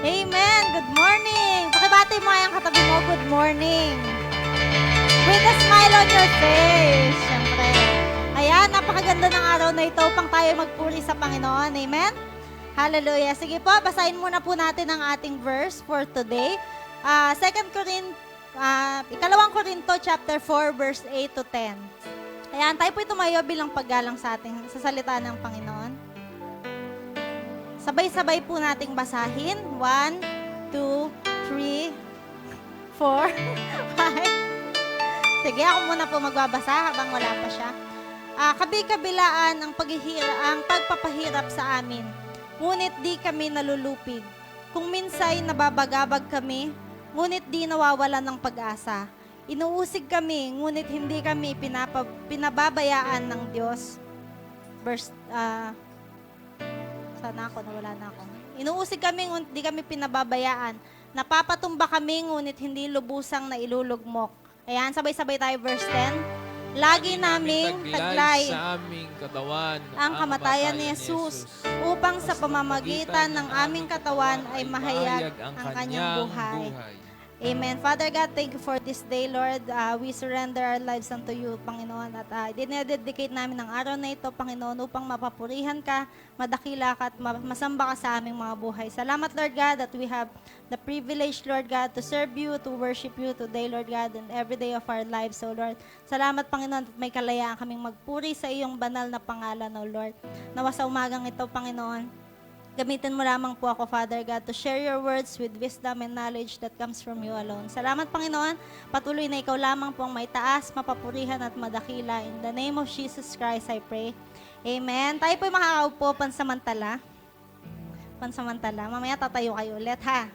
Amen. Good morning. Pakibati mo ang katabi mo, good morning. With a smile on your face. Siyempre. Ayan, napakaganda ng araw na ito upang tayo magpuri sa Panginoon. Amen? Hallelujah. Sige po, basahin muna po natin ang ating verse for today. 2 Corinth, Ikalawang Korinto chapter 4 verse 8 to 10. Ayan, tayo po tumayo bilang paggalang sa ating sa salita ng Panginoon. Sabay-sabay po nating basahin. 1, 2, 3, 4, 5. Sige, ako muna po magbabasa habang wala pa siya. Kabi-kabilaan ang pagpapahirap sa amin, ngunit di kami nalulupig. Kung minsay nababagabag kami, ngunit di nawawalan ng pag-asa. Inuusig kami, ngunit hindi kami pinababayaan ng Diyos. Nawala na ako. Inuusig kami, ngunit di kami pinababayaan. Napapatumba kami, ngunit hindi lubusang nailulugmok. Ayan, sabay-sabay tayo, verse 10. Lagi naming taglay sa aming katawan ang kamatayan ni Jesus upang sa pamamagitan ng aming katawan ay mahayag ang kanyang buhay. Amen. Father God, thank you for this day, Lord. We surrender our lives unto you, Panginoon. At dinededicate namin ang araw na ito, Panginoon, upang mapapurihan ka, madakila ka, at masamba ka sa aming mga buhay. Salamat, Lord God, that we have the privilege, Lord God, to serve you, to worship you today, Lord God, and every day of our lives, so Lord. Salamat, Panginoon, at may kalayaan kaming magpuri sa iyong banal na pangalan, O Lord. Nawa sa umagang ito, Panginoon, gamitin mo lamang po ako, Father God, to share your words with wisdom and knowledge that comes from you alone. Salamat, Panginoon. Patuloy na ikaw lamang po ang may taas, mapapurihan at madakila. In the name of Jesus Christ, I pray. Amen. Tayo po'y makakaupo pansamantala. Mamaya tatayo kayo ulit, ha?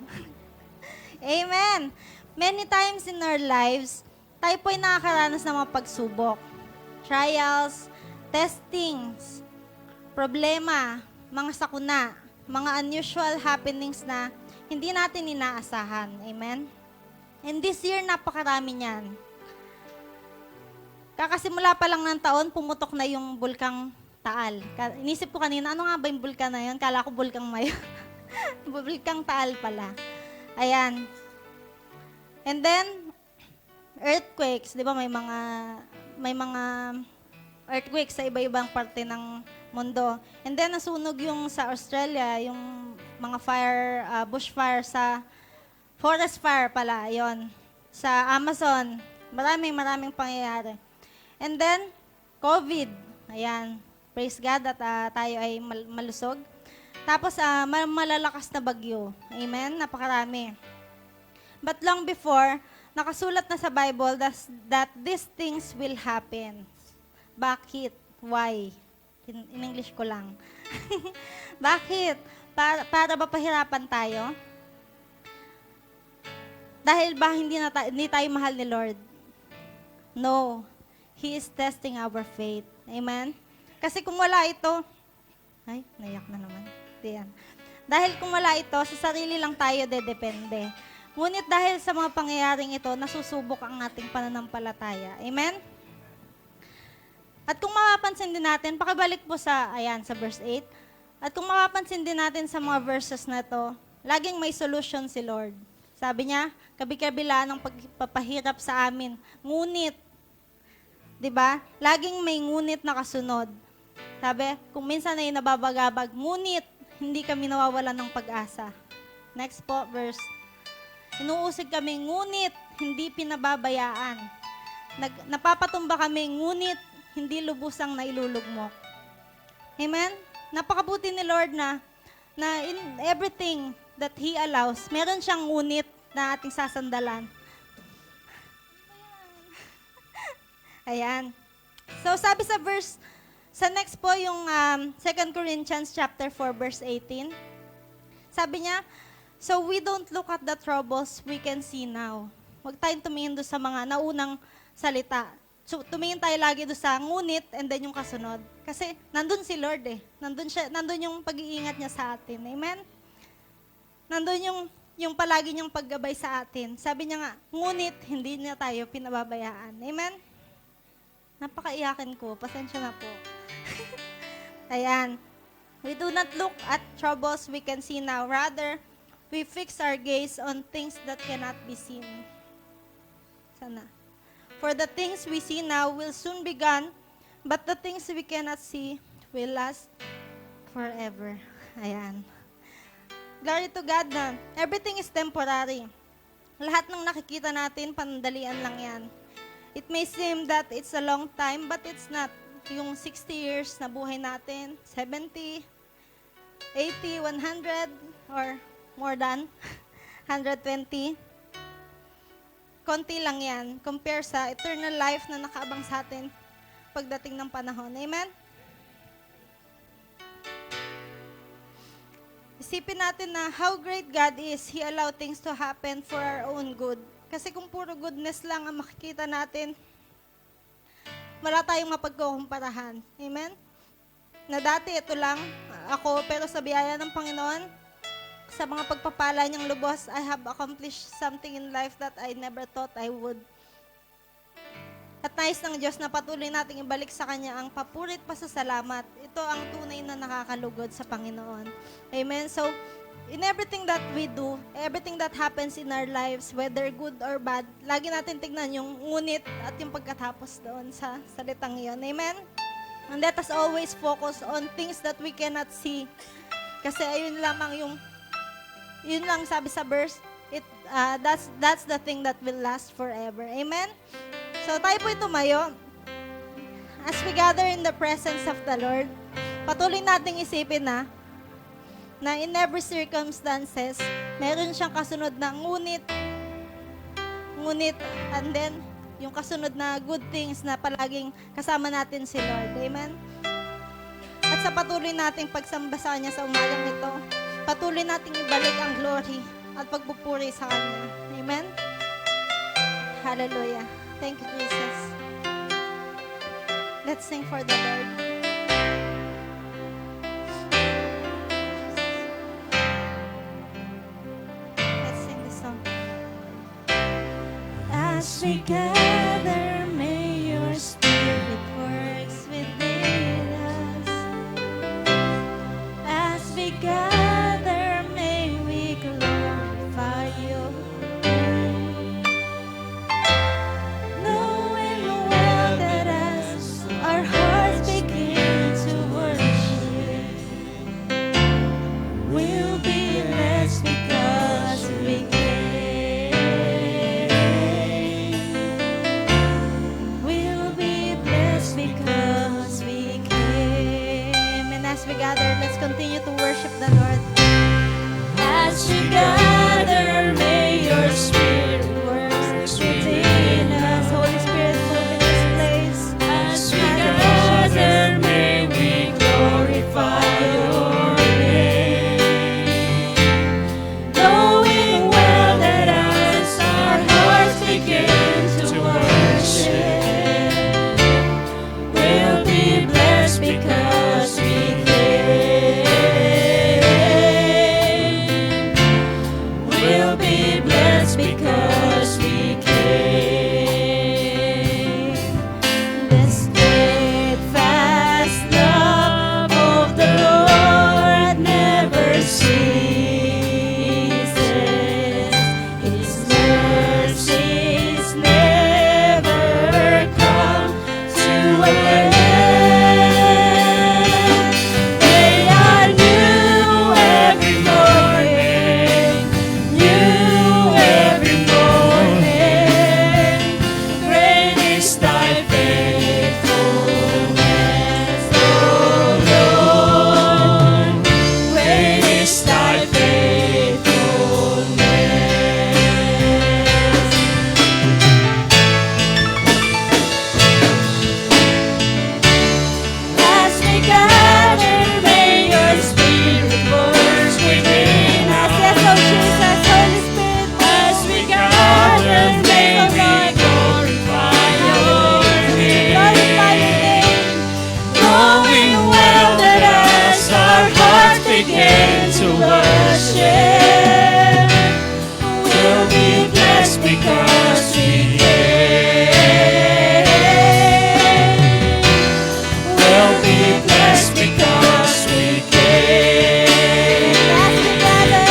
Amen. Many times in our lives, tayo po'y nakakaranas ng mga pagsubok, trials, testings, problema, mga sakuna, mga unusual happenings na hindi natin inaasahan. Amen? And this year, napakarami niyan. Kakasimula pa lang ng taon, pumutok na yung bulkang Taal. Inisip ko kanina, ano nga ba yung bulkan na yun? Kala ko bulkang Mayon. Bulkang Taal pala. Ayan. And then, earthquakes. Di ba may mga earthquakes sa iba-ibang parte ng mundo. And then, nasunog yung sa Australia, yung mga bushfire sa forest fire pala, yon sa Amazon. Maraming pangyayari. And then, COVID. Ayan. Praise God at tayo ay malusog. Tapos, malalakas na bagyo. Amen? Napakarami. But long before, nakasulat na sa Bible that these things will happen. Bakit? Why? In English ko lang. Bakit? Para ba pahirapan tayo? Dahil ba hindi tayo mahal ni Lord? No. He is testing our faith. Amen? Kasi kung wala ito, ay, naiyak na naman. Diyan. Dahil kung wala ito, sa sarili lang tayo dedepende. Ngunit dahil sa mga pangyayaring ito, nasusubok ang ating pananampalataya. Amen? At kung mapapansin din natin, pakibalik po sa verse 8. At kung mapapansin din natin sa mga verses na to, laging may solution si Lord. Sabi niya, kabi-kabila ng pagpapahirap sa amin. Ngunit, di ba? Laging may ngunit na kasunod. Sabi, kung minsan ay nababagabag, ngunit hindi kami nawawalan ng pag-asa. Next po, verse. Inuusig kami, ngunit hindi pinababayaan. Napapatumba kami, ngunit hindi lubusang nailulugmok. Amen? Napakabuti ni Lord na in everything that He allows, meron siyang ngunit na ating sasandalan. Ayan. So, sabi sa next po yung 2 Corinthians chapter 4, verse 18. Sabi niya, so we don't look at the troubles we can see now. Huwag tayong tumingin doon sa mga naunang salita. So, tumingin tayo lagi doon sa ngunit and then yung kasunod. Kasi nandun si Lord eh. Nandun yung pag-iingat niya sa atin. Amen? Nandun yung palagi niyang paggabay sa atin. Sabi niya nga, ngunit hindi niya tayo pinababayaan. Amen? Napakaiyakin ko. Pasensya na po. Ayan. We do not look at troubles we can see now. Rather, we fix our gaze on things that cannot be seen. Sana. For the things we see now will soon be gone, but the things we cannot see will last forever. Ayan. Glory to God na everything is temporary. Lahat ng nakikita natin, panandalian lang yan. It may seem that it's a long time, but it's not. Yung 60 years na buhay natin, 70, 80, 100, or more than 120. Konti lang yan compare sa eternal life na nakaabang sa atin pagdating ng panahon. Amen? Isipin natin na how great God is. He allowed things to happen for our own good. Kasi kung puro goodness lang ang makikita natin, wala tayong mapagkukumparahan. Amen? Na dati ito lang ako, pero sa biyaya ng Panginoon, sa mga pagpapala niyang lubos, I have accomplished something in life that I never thought I would. At nais ng Diyos na patuloy nating ibalik sa Kanya ang papurit pasasalamat. Ito ang tunay na nakakalugod sa Panginoon. Amen? So, in everything that we do, everything that happens in our lives, whether good or bad, lagi natin tignan yung ngunit at yung pagkatapos doon sa salitang iyon. Amen? And let us always focus on things that we cannot see. Kasi ayun lamang yun lang sabi sa verse, that's the thing that will last forever. Amen? So tayo po tumayo. As we gather in the presence of the Lord, patuloy nating isipin na in every circumstances, meron siyang kasunod na ngunit, and then yung kasunod na good things na palaging kasama natin si Lord. Amen? At sa patuloy nating pagsamba sa Kanya sa umagang ito, patuloy nating ibalik ang glory at pagpupuri sa Kanya. Amen? Hallelujah. Thank you, Jesus. Let's sing for the Lord. Let's sing this song. As we gather, may your spirit works within us. As we gather, may we glorify you. Knowing well that as our hearts begin to worship, we'll be blessed because we came. We'll be blessed because we came. And as we gather, let's continue to worship the Lord. As we gather, may your spirit work within us. Holy Spirit, move in this place. As we gather, may we glorify your name. Knowing well that as our hearts begin to worship, we'll be blessed because we came. We'll be blessed because we came. The steadfast love of the Lord never ceases. His mercies never come to an end. They are new every morning, new every morning. Great is thy faithfulness, O Lord. Great is thy faithfulness. As we gather, may your spirit work within us. Yes, oh Jesus, Holy Spirit, as we gather, may we glorify your name. Glorify your name. Knowing well that as our hearts begin to worship, we'll be blessed because we came. We'll be blessed because we came. As we gather,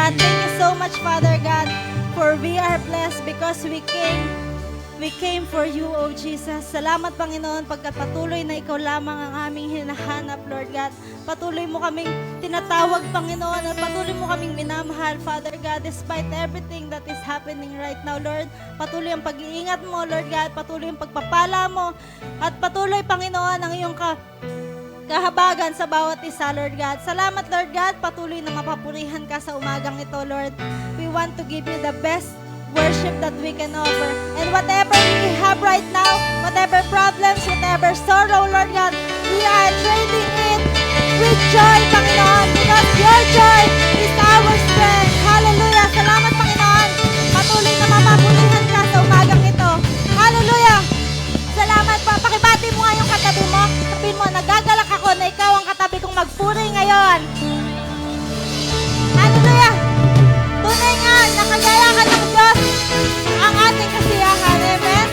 God. Thank you so much, Father God, for we are blessed because we came for you, O Jesus. Salamat, Panginoon, pagkat patuloy na ikaw lamang ang aming hinahanap, Lord God. Patuloy mo kaming tinatawag, Panginoon, at patuloy mo kaming minamahal, Father God, despite everything that is happening right now, Lord. Patuloy ang pag-iingat mo, Lord God. Patuloy ang pagpapala mo. At patuloy, Panginoon, ang iyong kahabagan sa bawat isa, Lord God. Salamat, Lord God. Patuloy na mapapurihan ka sa umagang ito, Lord. We want to give you the best worship that we can offer. And whatever we have right now, whatever problems, whatever sorrow, Lord God, we are trading it with joy, Panginoon, because your joy is our strength. Hallelujah. Salamat, Panginoon. Patuloy na mapapurihan ka sa umagang ito. Hallelujah. Salamat po. Pakibati mo nga yung katabi mo. Sabihin mo, nagagalak ako na ikaw ang katabi kong magpuri ngayon. Hallelujah. Tunay nga, nakagayakan ng Diyos ang ating kasiyahan. Amen?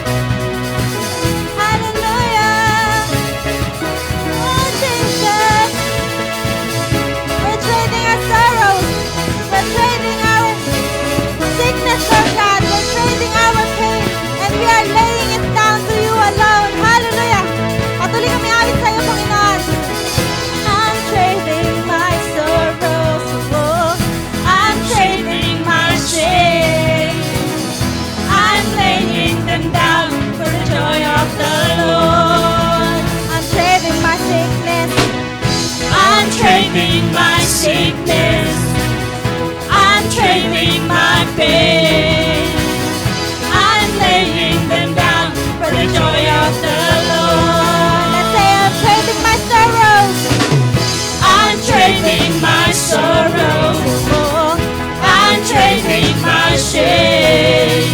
Hallelujah. Oh, Jesus. We're trading our sorrows. We're trading our sickness, Lord God. We're trading our pain. And we are laying it down to you alone. Hallelujah. Patuloy kami awit sa iyo, Panginoon. I'm trading my sorrows. Oh, I'm trading my shame. I'm laying them down for the joy of the Lord. I'm trading my sickness. I'm trading my sickness. I'm trading my pain. I'm laying them down for the joy of the Lord. Let's say I'm trading my sorrows. I'm trading my sorrows. Oh, I'm trading my shame.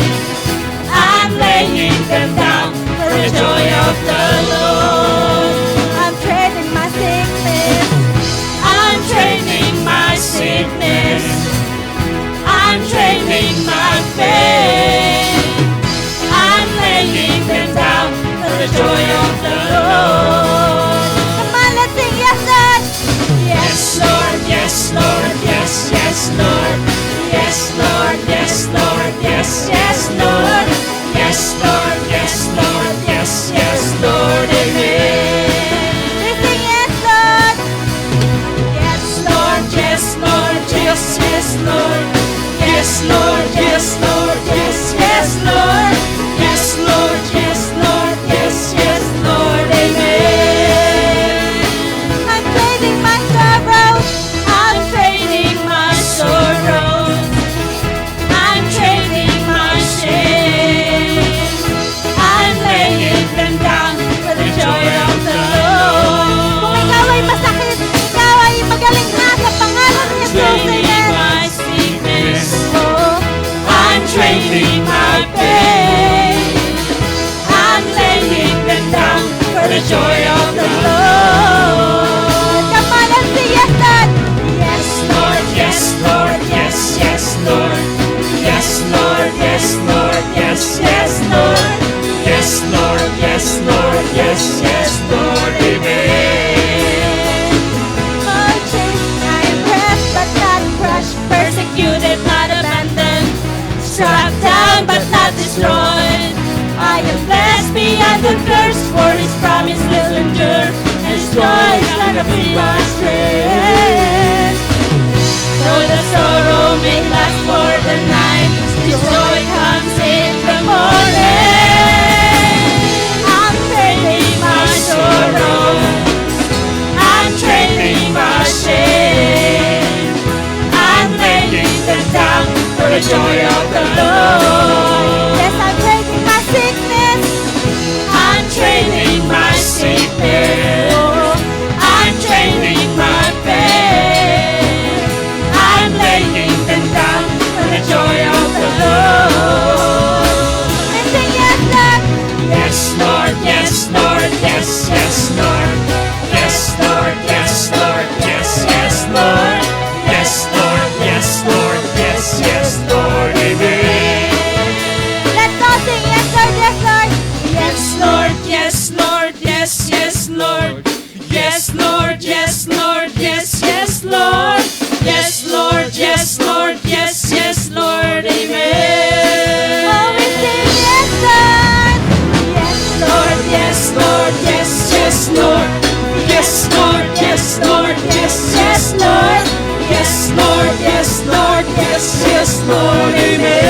I'm laying them down for the joy of the Lord. I'm trading my sickness. I'm trading my sickness. I'm trading my pain. I'm laying them down for the joy of the Lord. Come on, let's sing, yes, Lord. Yes, Lord, yes, Lord, yes, yes, Lord. Yes, Lord, yes, Lord, yes, yes, Lord. Yes, Lord, yes, Lord, yes, yes, Lord, amen. We sing, yes, Lord. Yes, Lord, yes, Lord, yes, yes, Lord. Yes, Lord, yes, Lord, yes, yes, Lord. Yes, Lord, yes, Lord, yes, yes, Lord, amen. I'm trading my sorrows. I'm trading my sorrows. I'm trading my shame. I'm laying them down for the joy of the Lord. Kung ikaw ay masakit, ikaw ay magaling na sa pangalan ni Jesus. Trading my sickness. Oh, I'm trading my pain. I'm laying them down for the joy of the Lord. Come on, let's sing, yes, Lord. Yes, Lord, yes, Lord, yes, yes, Lord. Yes, Lord, yes, Lord, yes, yes, Lord. Yes, Lord, yes, Lord, yes, yes, Lord, amen. Oh, Jesus, I am pressed but not crushed, persecuted, not abandoned, struck down but not destroyed. I am blessed beyond the curse, for His promise will endure, and His joy is like a free my strength. Though the sorrow may last for the night, His joy comes in the morning. I'm trading my sorrow. I'm trading my shame. I'm laying them down for the joy of the Lord. Yes, I'm trading my sickness. I'm trading my sickness. Oh, I'm trading my pain. I'm laying them down for the joy of the Lord. And sing, yes, Lord. Yes, Lord, yes, Lord, yes, yes, Lord. Yes, Lord, yes, Lord, yes, yes, Lord. Yes, Lord, yes, Lord, yes, yes, Lord, amen. Yes, yes, Lord, amen.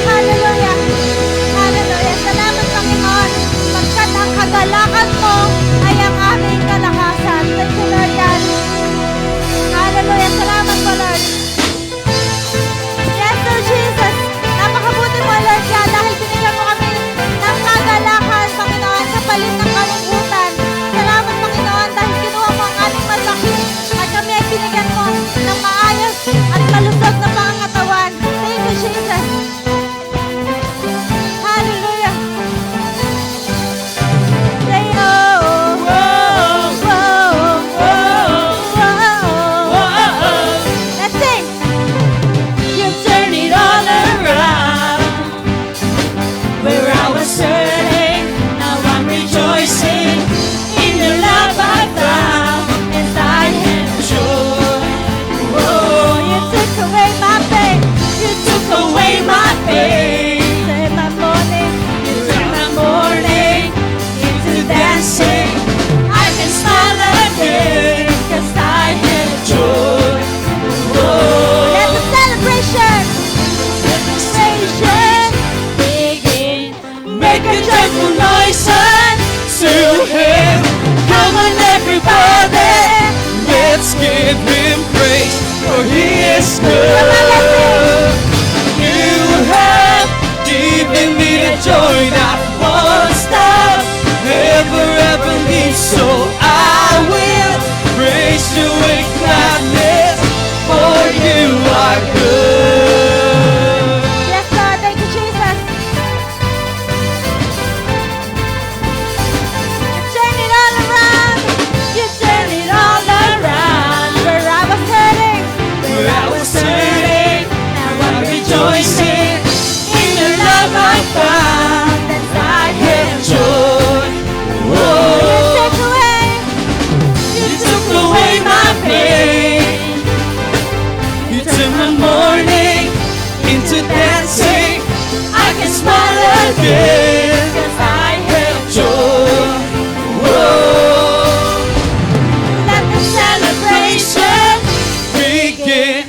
Hallelujah. Hallelujah. Salamat, Panginoon. Pagkat ang kagalakan mo ay ang aming kalakasan. Thank you, Lord God. Hallelujah. Salamat po, Lord. Yes, Lord Jesus. Napakabuti mo, Lord God, dahil binigyan mo kami ng kagalakan, Panginoon, sa palit ng kalungkutan. Salamat, Panginoon, dahil kinuha mo ang aming masakit at kami ay binigyan mo ng maayos at malusog na pangangatawan. Thank you, Jesus. Hallelujah. Say, oh, oh, oh, oh, oh, oh. Let's sing. You turn it all around. Where I was hurting, now I'm rejoicing. In the love I found, and I have joy. Oh, you took away my pain. You took away my pain. Say my morning. You turned my mourning into dancing. I can smile again, 'cause I have joy. Oh, Let the celebration. celebration begin. Make a joyful noise unto Him. Come on, everybody, let's give Him praise, for He is good. You have given me the joy that won't stop, never ever leave. So I will praise You with gladness, for You are good. Yes, Lord. Thank you, Jesus. You turn it all around. You turn it all around. Where I was hurting. Where I was hurting, now I'm rejoicing. In the love I found, that I have joy. You Oh, take away. You took away my pain. You turned my mourning into dancing. I can smile again, 'cause I have joy. Oh, Let the celebration begin.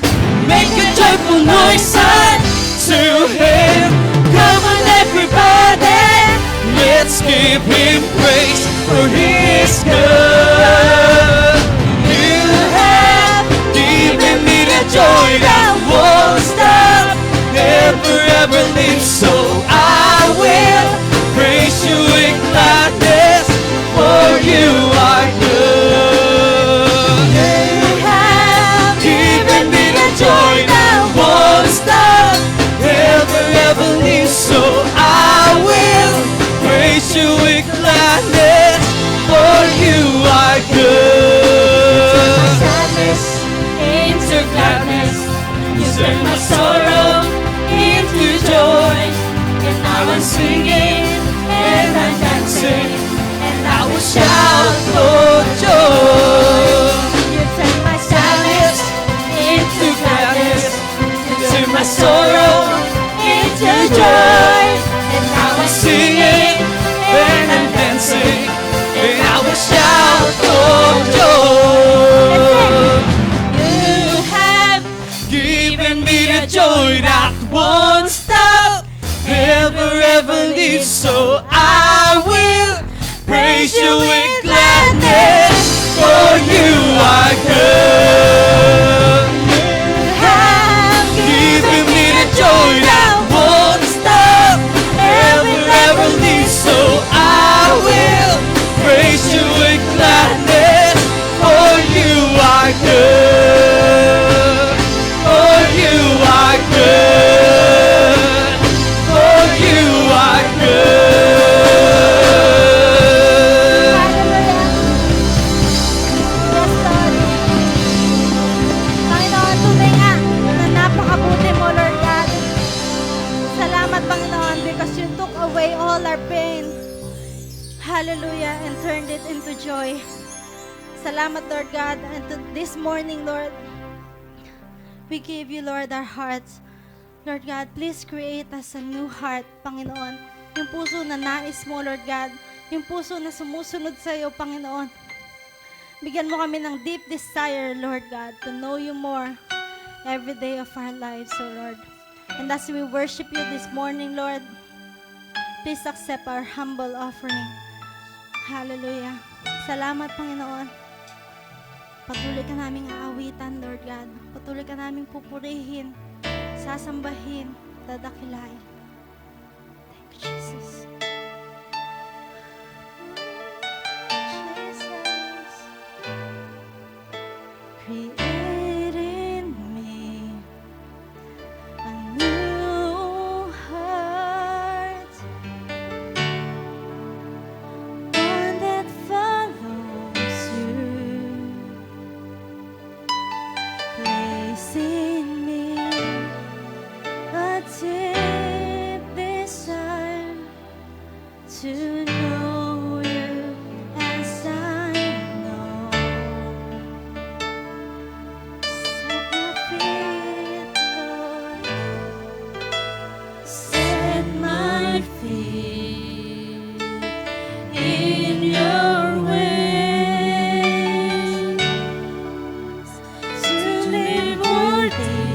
Make a joyful noise unto Him. Come on, everybody, let's give Him praise, for He is good. You have given me the joy that won't stop, never ever leave. So I will praise You with gladness, for You are good. You have given me the joy that won't stop, never ever leave. So I will praise You with gladness, for You are good. Sadness into gladness, You turn my sorrow into joy. And now I'm singing and I'm dancing, and I will shout for joy. You turn my Sadness into gladness, You turn my sorrow into joy. And now I'm singing and I'm dancing, and I will shout for joy. You have given me the joy that won't stop, never ever leave. So I will praise You with gladness, for You are good. You have given me the joy that won't stop, never ever leave. So I will praise You with gladness, for You are good. For You are good. For You are good. Hallelujah. Yes, Lord. Panginoon, tunay nga na napakabuti mo, Lord God. Salamat, Panginoon, because you took away all our pain. Hallelujah, and turned it into joy. Salamat, Lord God. And to this morning, Lord, we give You, Lord, our hearts. Lord God, please create us a new heart, Panginoon. Yung puso na nais mo, Lord God. Yung puso na sumusunod sa iyo, Panginoon. Bigyan mo kami ng deep desire, Lord God, to know you more every day of our lives, O Lord. And as we worship you this morning, Lord, please accept our humble offering. Hallelujah. Salamat, Panginoon. Patuloy ka naming aawitan, Lord God. Patuloy ka naming pupurihin, sasambahin, dadakilain. Thank you, Jesus. Jesus. Create in me a new heart, one that follows you. Place in me a deep desire to know you as I know. Set my feet, Lord. Set my feet in your ways, to live worthy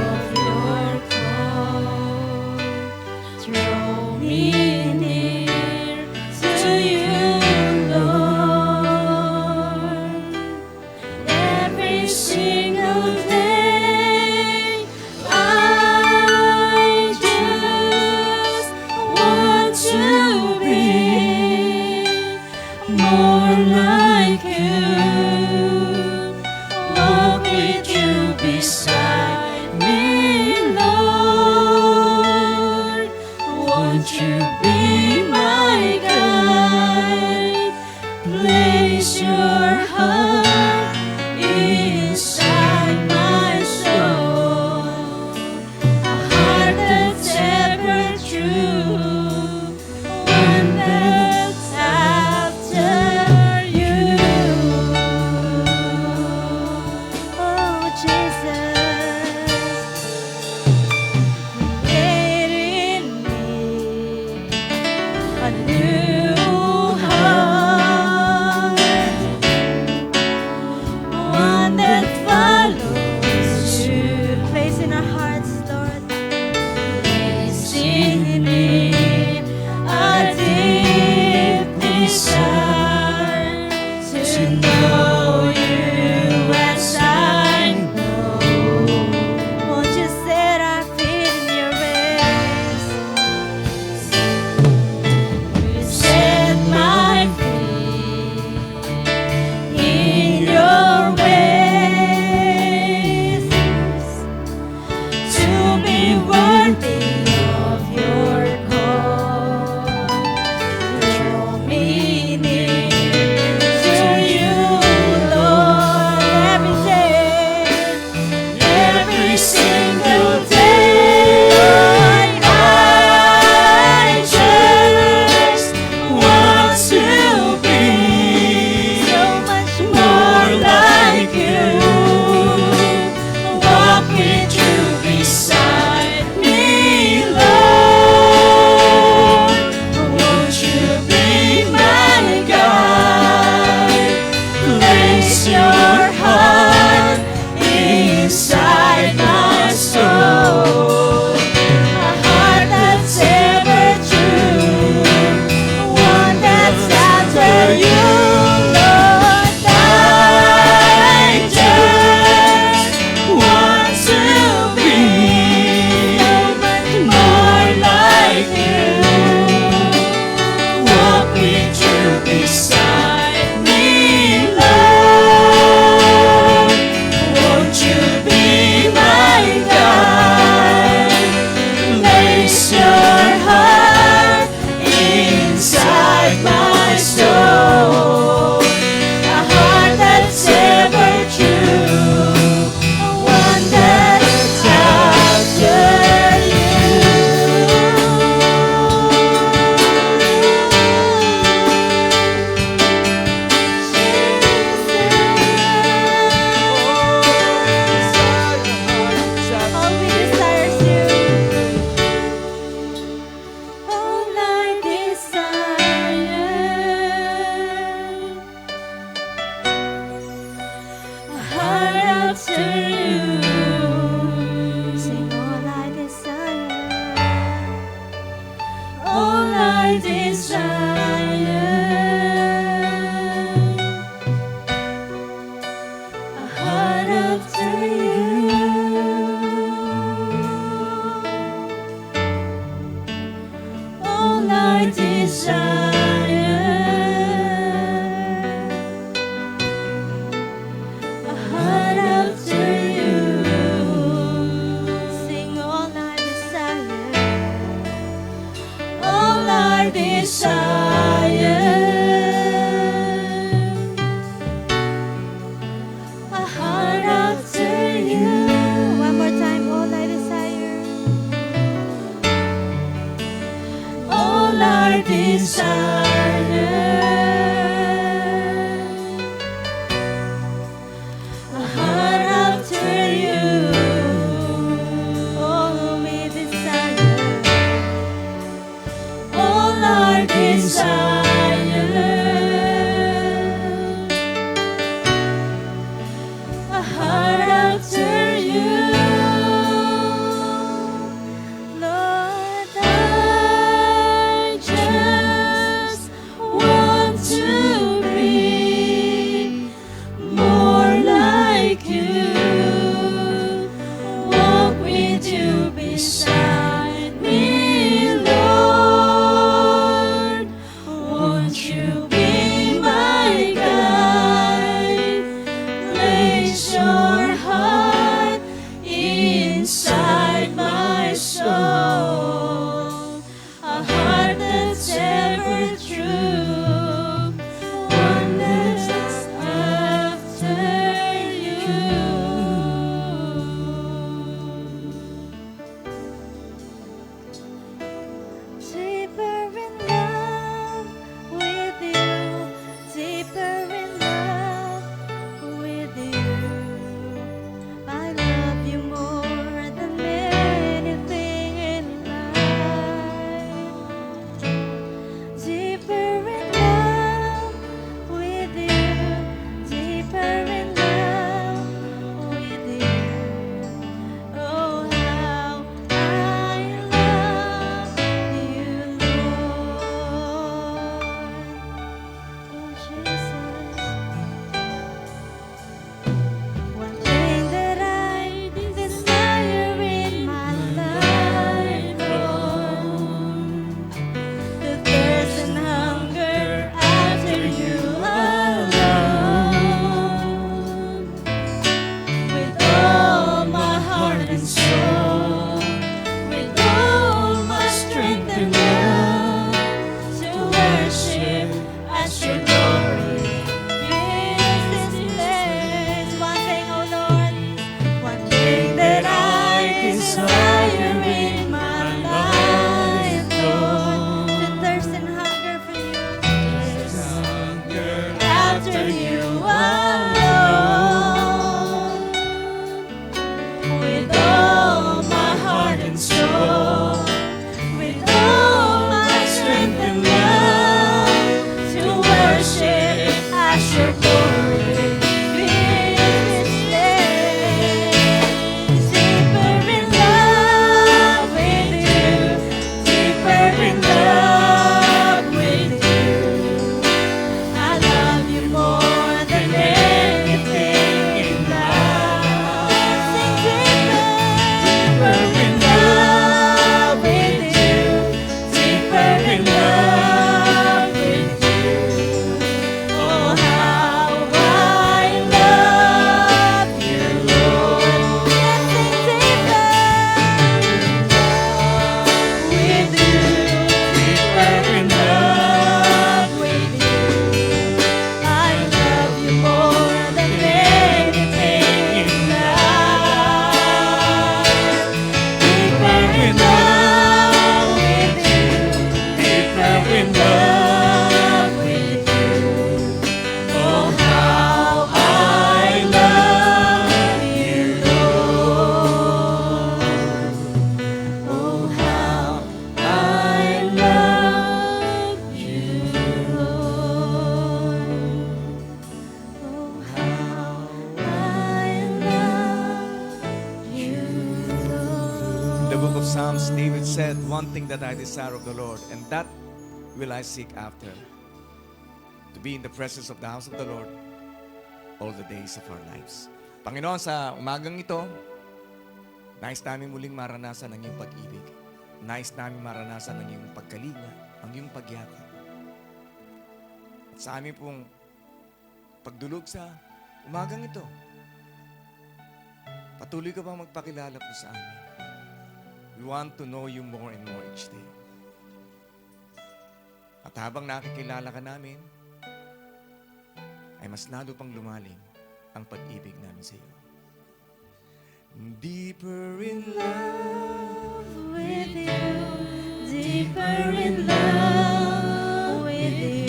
of your call. Draw me near to you, Lord. Every single day, I just want to be more like you. Walk with you beside me, Lord. Won't you be my guide? Place your heart inside my soul. A heart that's ever true, one that's after you. Oh, Jesus, create in me I desire a heart after you. All I desire a heart after you. Sing all I desire. All I desire a heart after you. One more time, all I desire. All I desire a heart after you. All we desire. All I desire a heart after you. Lord, I just want to be more like you. Walk with you beside me, Lord. Won't you be my guide? Place your heart inside my soul. A heart that's ever true, one that's after you. deeper in love with you, deeper in love with you. I love you more than anything in life. Deeper in love with you, deeper in love with you. Oh, how I love you, Lord. Oh, Jesus. One thing that I desire in my life, Lord, the thirst and hunger after you alone. With all my heart and soul, with all my strength and love, to worship at your glory fills this place. One thing, oh Lord, one thing that I desire in my life, Lord, to thirst and hunger for you, after you alone. With all my heart and soul, with all my strength and love, to worship at your glory fills this place. Deeper in love with you, deeper in love with you. I love you more than anything in life. Sing deeper in love with you, deeper in love with you. Oh, how I love you, Lord. Let's sing deeper with you, deeper in love with you. I love you more than anything in life. Deeper in love with you, deeper in love with you. Oh, how I love you, Lord. Oh, how I love you, Lord. Oh, how I love you, Lord. In the book of Psalms, David said, "One thing that I desire of the Lord, and that will I seek after to be in the presence of the house of the Lord all the days of our lives. Panginoon, sa umagang ito, nais namin muling maranasan ang iyong pag-ibig. Nais namin maranasan ang iyong pagkalinga, ang iyong pagyakap. At sa amin pong pagdulog sa umagang ito, patuloy ka bang magpakilala po sa amin? We want to know you more and more each day. At habang nakikilala ka namin, ay mas lalo pang lumalim ang pag-ibig namin sa iyo. Deeper in love With you, deeper in love with you.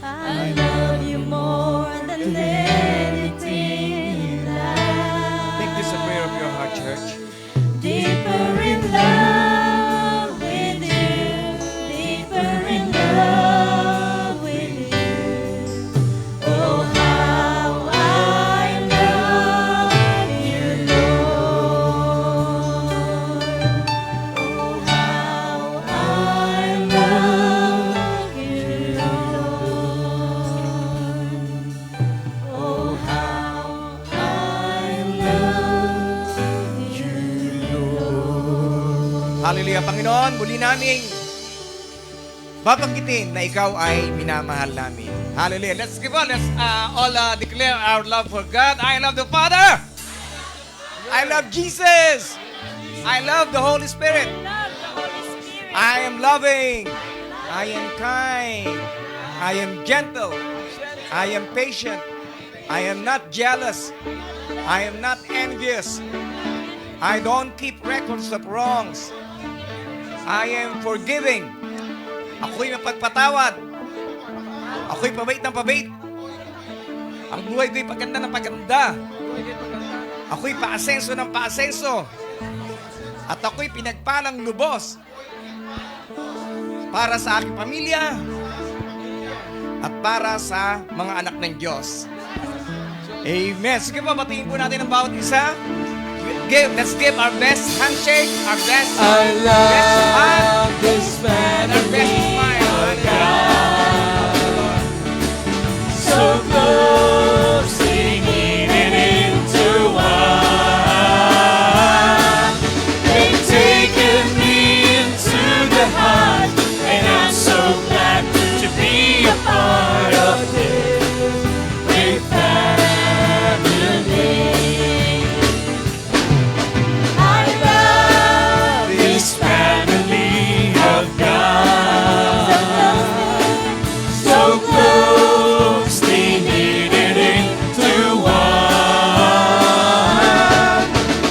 I love you more than anything in life. Make this a prayer of your heart, church. Deeper in love with you, deeper in love with you. Oh, how I love you, Lord. Oh, how I love you, Lord. Oh, how I love you, Lord. Hallelujah, Panginoon, muli naming babanggitin na ikaw ay minamahal namin. Hallelujah. Let's give on. Let's all declare our love for God. I love the Father. I love Jesus. I love the Holy Spirit. I am loving. I am kind. I am gentle. I am patient. I am not jealous. I am not envious. I don't keep records of wrongs. I am forgiving. Ako'y mapagpatawad. Ako'y pabait ng pabait. Ang buhay ko'y paganda ng paganda. Ako'y paasenso ng paasenso. At ako'y pinagpalang lubos para sa aking pamilya at para sa mga anak ng Diyos. Amen. Sige po, batiin po natin ang bawat isa. Let's give our best handshake, our best I best love hug, this and our best smile. So close, singing it into one. They've taken me into the heart, and I'm so glad to be a part of this great family. I love this family of God. So close, they knitted into one.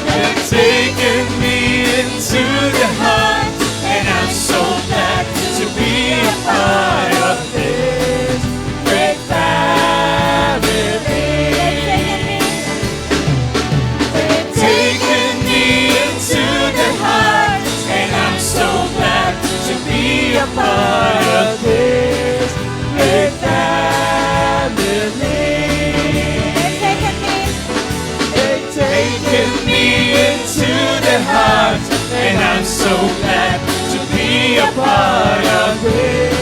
They've taken me into the heart, and I'm so glad to be a part of this great family. They've taken me into the heart, and I'm so glad to be a part of this great family. They've taken me into the heart, and I'm so glad to be a part of this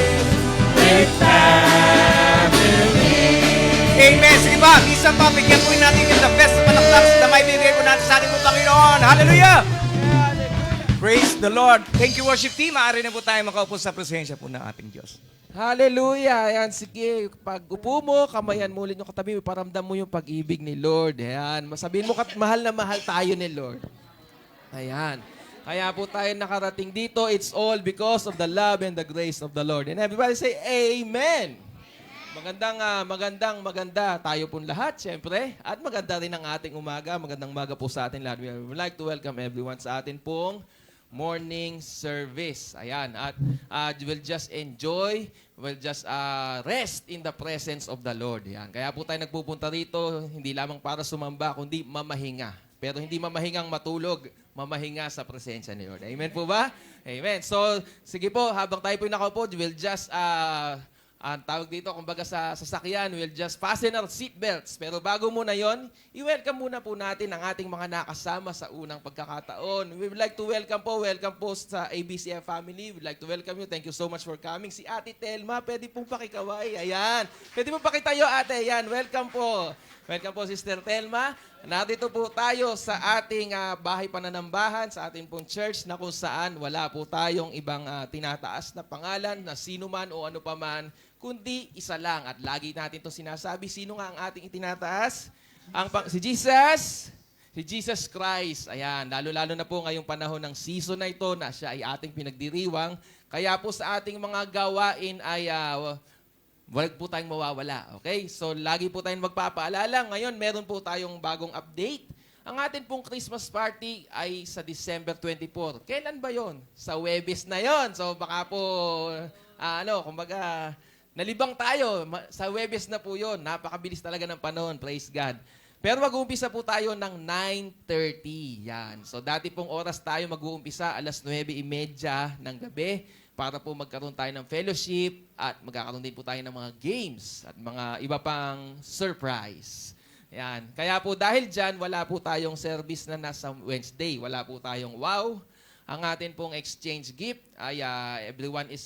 great family. Amen. Sige ba, isang pa, bigyan po natin yung the best na palakpak na may bigay po natin sa ating po Panginoon. Hallelujah! Praise the Lord. Thank you, worship team. Maaari na po tayo makaupo sa presensya po ng ating Diyos. Hallelujah! Ayan, sige. Pag upo mo, kamayan mo ulit yung katabi mo, paramdam mo yung pag-ibig ni Lord. Ayan, masabihin mo, mahal na mahal tayo ni Lord. Ayan. Kaya po tayo nakarating dito, it's all because of the love and the grace of the Lord. And everybody say, Amen! Maganda tayo pong lahat, syempre. At maganda rin ang ating umaga. Magandang umaga po sa atin lahat. We would like to welcome everyone sa atin pong morning service. Ayan. At we'll just enjoy, we'll just rest in the presence of the Lord. Ayan. Kaya po tayo nagpupunta rito, hindi lamang para sumamba, kundi mamahinga. Pero hindi mamahingang matulog, mamahinga sa presensya ni Lord. Amen po ba? Amen. So, sige po, habang tayo po nakaupo, we'll just ang tawag dito, kumbaga sa sasakyan, we'll just fasten our seatbelts. Pero bago muna yon, i-welcome muna po natin ang ating mga nakasama sa unang pagkakataon. We would like to welcome po sa ABCF family. We'd like to welcome you. Thank you so much for coming. Si Ate Telma, pwede pong pakikaway. Ayan. Pwede pong pakitayo, ate. Ayan, welcome po. Welcome po, Sister Telma. Narito po tayo sa ating bahay pananambahan, sa ating pong church na kung saan wala po tayong ibang tinataas na pangalan na sino man o ano pa man, kundi isa lang. At lagi natin ito sinasabi, sino nga ang ating itinataas? Si Jesus. Si Jesus Christ. Ayan, lalo-lalo na po ngayong panahon ng season na ito na siya ay ating pinagdiriwang. Kaya po sa ating mga gawain ay wag po tayong mawawala. Okay? So, lagi po tayong magpapaalala. Ngayon, meron po tayong bagong update. Ang atin pong Christmas party ay sa December 24. Kailan ba yon? Sa Webes na yon. So, baka po, kumbaga, nalibang tayo. Sa Webes na po yon. Napakabilis talaga ng panahon. Praise God. Pero mag-uumpisa po tayo ng 9:30. Yan. So, dati pong oras tayo mag-uumpisa, alas 9:30 ng gabi, para po magkaroon tayo ng fellowship at magkakaroon din po tayo ng mga games at mga iba pang surprise. Yan. Kaya po dahil dyan, wala po tayong service na nasa Wednesday. Wala po tayong wow. Ang atin pong exchange gift ay everyone is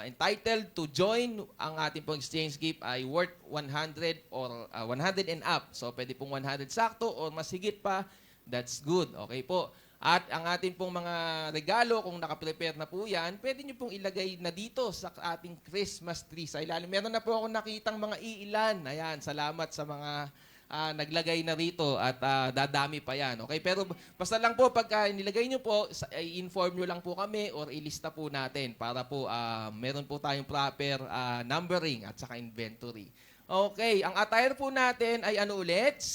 entitled to join. Ang atin pong exchange gift ay worth 100 or 100 and up. So pwede pong 100 sakto or mas higit pa. That's good. Okay po. At ang ating pong mga regalo, kung nakaprepare na po yan, pwede nyo pong ilagay na dito sa ating Christmas tree sa ilalim. Meron na po ako nakitang mga iilan. Ayan, salamat sa mga naglagay na rito at dadami pa yan. Okay? Pero basta lang po, pagka nilagay nyo po, i-inform nyo lang po kami or ilista po natin para po meron po tayong proper numbering at saka inventory. Okay, ang attire po natin ay ano ulit?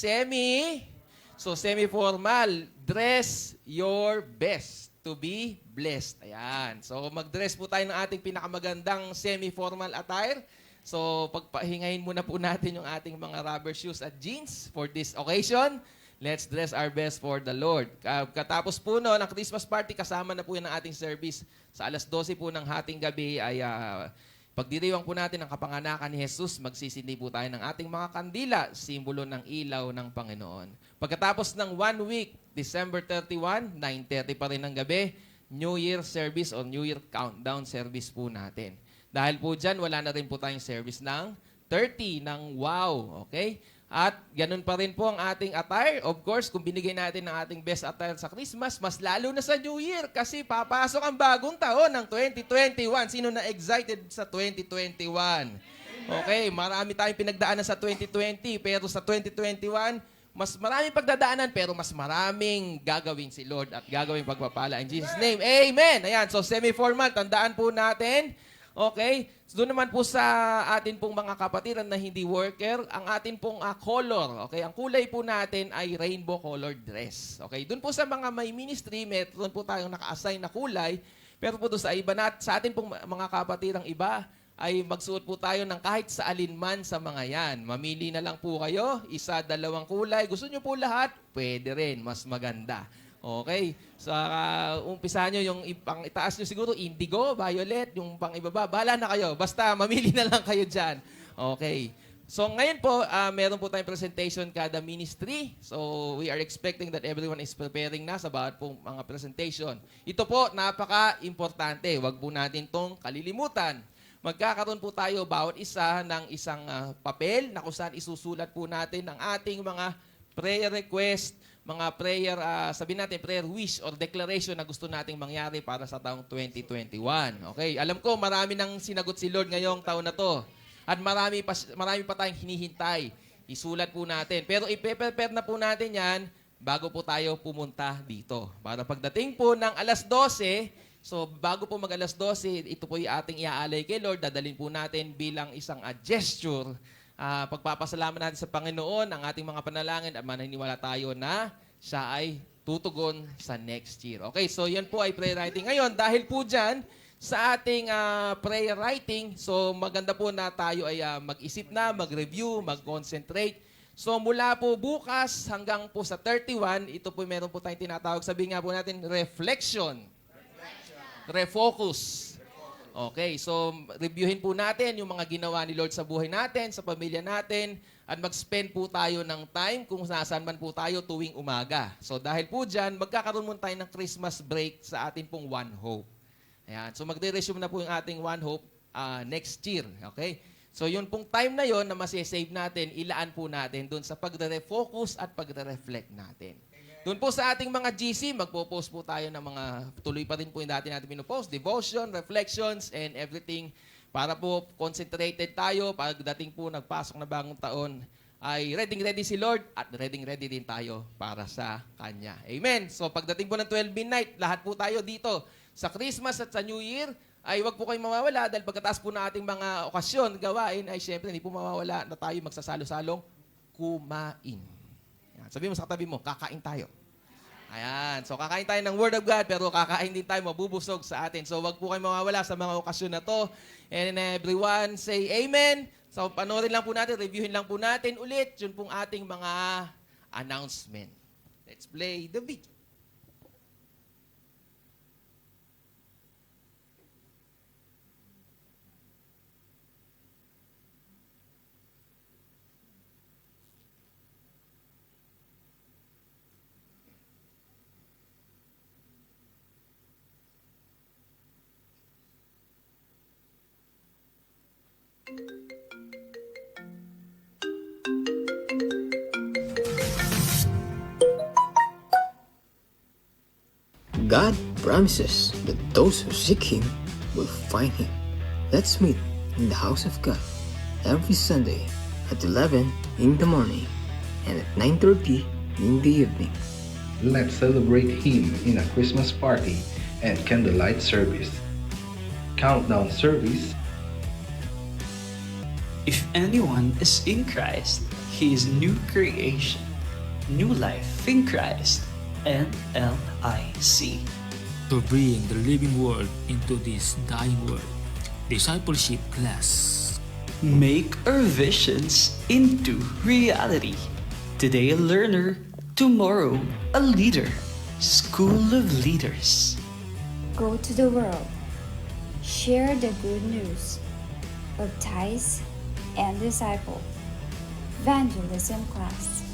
So, semi-formal, dress your best to be blessed. Ayan. So, mag-dress po tayo ng ating pinakamagandang semi-formal attire. So, pagpahingahin muna po natin yung ating mga rubber shoes at jeans for this occasion. Let's dress our best for the Lord. Katapos po no, ng Christmas party, kasama na po yan ang ating service. Sa alas 12 po ng hating gabi ay pagdiriwang po natin ang kapanganakan ni Jesus, magsisindi po tayo ng ating mga kandila, simbolo ng ilaw ng Panginoon. Pagkatapos ng 1 week, December 31, 9:30 pa rin ng gabi, New Year service o New Year countdown service po natin. Dahil po dyan, wala na rin po tayong service ng 30 ng wow. Okay? At ganun pa rin po ang ating attire. Of course, kung binigay natin ang ating best attire sa Christmas, mas lalo na sa New Year kasi papasok ang bagong taon ng 2021. Sino na excited sa 2021? Okay, marami tayong pinagdaanan sa 2020, pero sa 2021, mas maraming pagdadaanan, pero mas maraming gagawin si Lord at gagawin pagpapala. In Jesus' name, amen! Ayan, so semi-formal, tandaan po natin. Okay? So, doon naman po sa atin pong mga kapatiran na hindi worker, ang atin pong color, okay? Ang kulay po natin ay rainbow colored dress. Okay? Doon po sa mga may ministry, meron po tayong naka-assign na kulay, pero po doon sa iba sa atin pong mga kapatirang iba, ay magsuot po tayo ng kahit sa alinman sa mga yan. Mamili na lang po kayo, 1, 2 kulay. Gusto nyo po lahat? Pwede rin, mas maganda. Okay. So, umpisahan nyo yung pang-itaas nyo siguro, indigo, violet, yung pang-ibaba. Bahala na kayo. Basta, mamili na lang kayo dyan. Okay. So, ngayon po, meron po tayong presentation kada ministry. So, we are expecting that everyone is preparing na sa bawat pong mga presentation. Ito po, napaka-importante. Huwag po natin itong kalilimutan. Magkakaroon po tayo bawat isa ng isang papel na kung saan isusulat po natin ang ating mga prayer request, mga prayer, sabihin natin, prayer wish or declaration na gusto nating mangyari para sa taong 2021. Okay? Alam ko, marami nang sinagot si Lord ngayong taon na to. At marami pa tayong hinihintay. Isulat po natin. Pero i-prepare na po natin yan bago po tayo pumunta dito. Para pagdating po ng alas 12, so bago po mag alas 12, ito po yung ating iaalay kay Lord. Dadalhin po natin bilang isang gesture. Pagpapasalamat natin sa Panginoon ang ating mga panalangin at maniniwala tayo na siya ay tutugon sa next year. Okay, so yan po ay prayer writing. Ngayon, dahil po dyan, sa ating prayer writing, so maganda po na tayo ay mag-isip na, mag-review, mag-concentrate. So mula po bukas hanggang po sa 31, ito po meron po tayong tinatawag, sabihin nga po natin, reflection. Refocus. Okay, so reviewin po natin yung mga ginawa ni Lord sa buhay natin, sa pamilya natin, at mag-spend po tayo ng time kung nasaan man po tayo tuwing umaga. So dahil po dyan, magkakaroon muna tayo ng Christmas break sa ating pong One Hope. Ayan, so magre-resume na po yung ating One Hope next year. Okay? So yun pong time na yon na masisave natin, ilaan po natin doon sa pagre-refocus at pagre-reflect natin. Doon po sa ating mga GC, magpo-post po tayo ng mga, tuloy pa rin po yung dati natin pinupost, devotion, reflections, and everything. Para po concentrated tayo, pagdating po nagpasok na bagong taon, ay ready si Lord at ready din tayo para sa Kanya. Amen. So pagdating po ng 12 midnight, lahat po tayo dito sa Christmas at sa New Year, ay wag po kayong mawawala dahil pagkatapos po ng ating mga okasyon, gawain, ay syempre hindi po mawawala na tayo magsasalo-salong kumain. Yan. Sabi mo sa katabi mo, kakain tayo. Ayan. So, kakain tayo ng Word of God, pero kakain din tayo, mabubusog sa atin. So, wag po kayo mawawala sa mga okasyon na to. And everyone say Amen. So, panoorin lang po natin, reviewin lang po natin ulit yun pong ating mga announcement. Let's play the video. God promises that those who seek Him will find Him. Let's meet in the house of God every Sunday at 11 in the morning and at 9:30 in the evening. Let's celebrate Him in a Christmas party and candlelight service. Countdown service. If anyone is in Christ, he is new creation, new life in Christ, NLIC. To bring the living word into this dying world. Discipleship class. Make our visions into reality. Today a learner, tomorrow a leader. School of Leaders. Go to the world. Share the good news. Baptize and disciple. Evangelism class.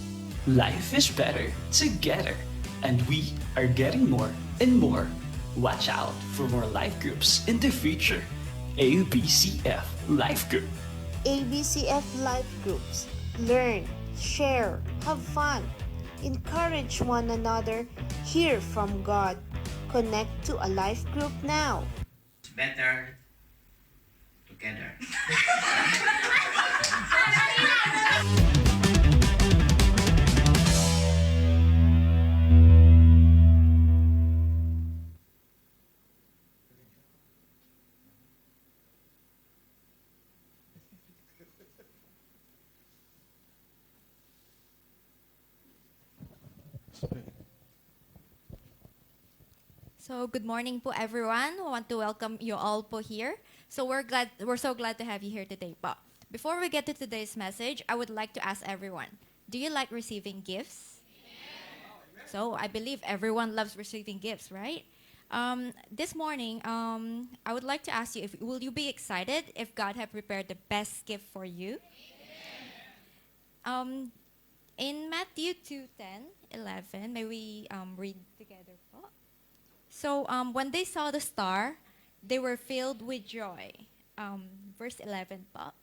Life is better together, and we are getting more and more. Watch out for more life groups in the future. ABCF Life Group. ABCF Life Groups. Learn, share, have fun. Encourage one another. Hear from God. Connect to a life group now. It's better together. So good morning po everyone. I want to welcome you all po here. So we're so glad to have you here today po. Before we get to today's message, I would like to ask everyone, do you like receiving gifts? So I believe everyone loves receiving gifts, right? This morning, I would like to ask you, will you be excited if God have prepared the best gift for you? In Matthew 2:10-11, may we read together po? So when they saw the star, they were filled with joy. Verse 11 po.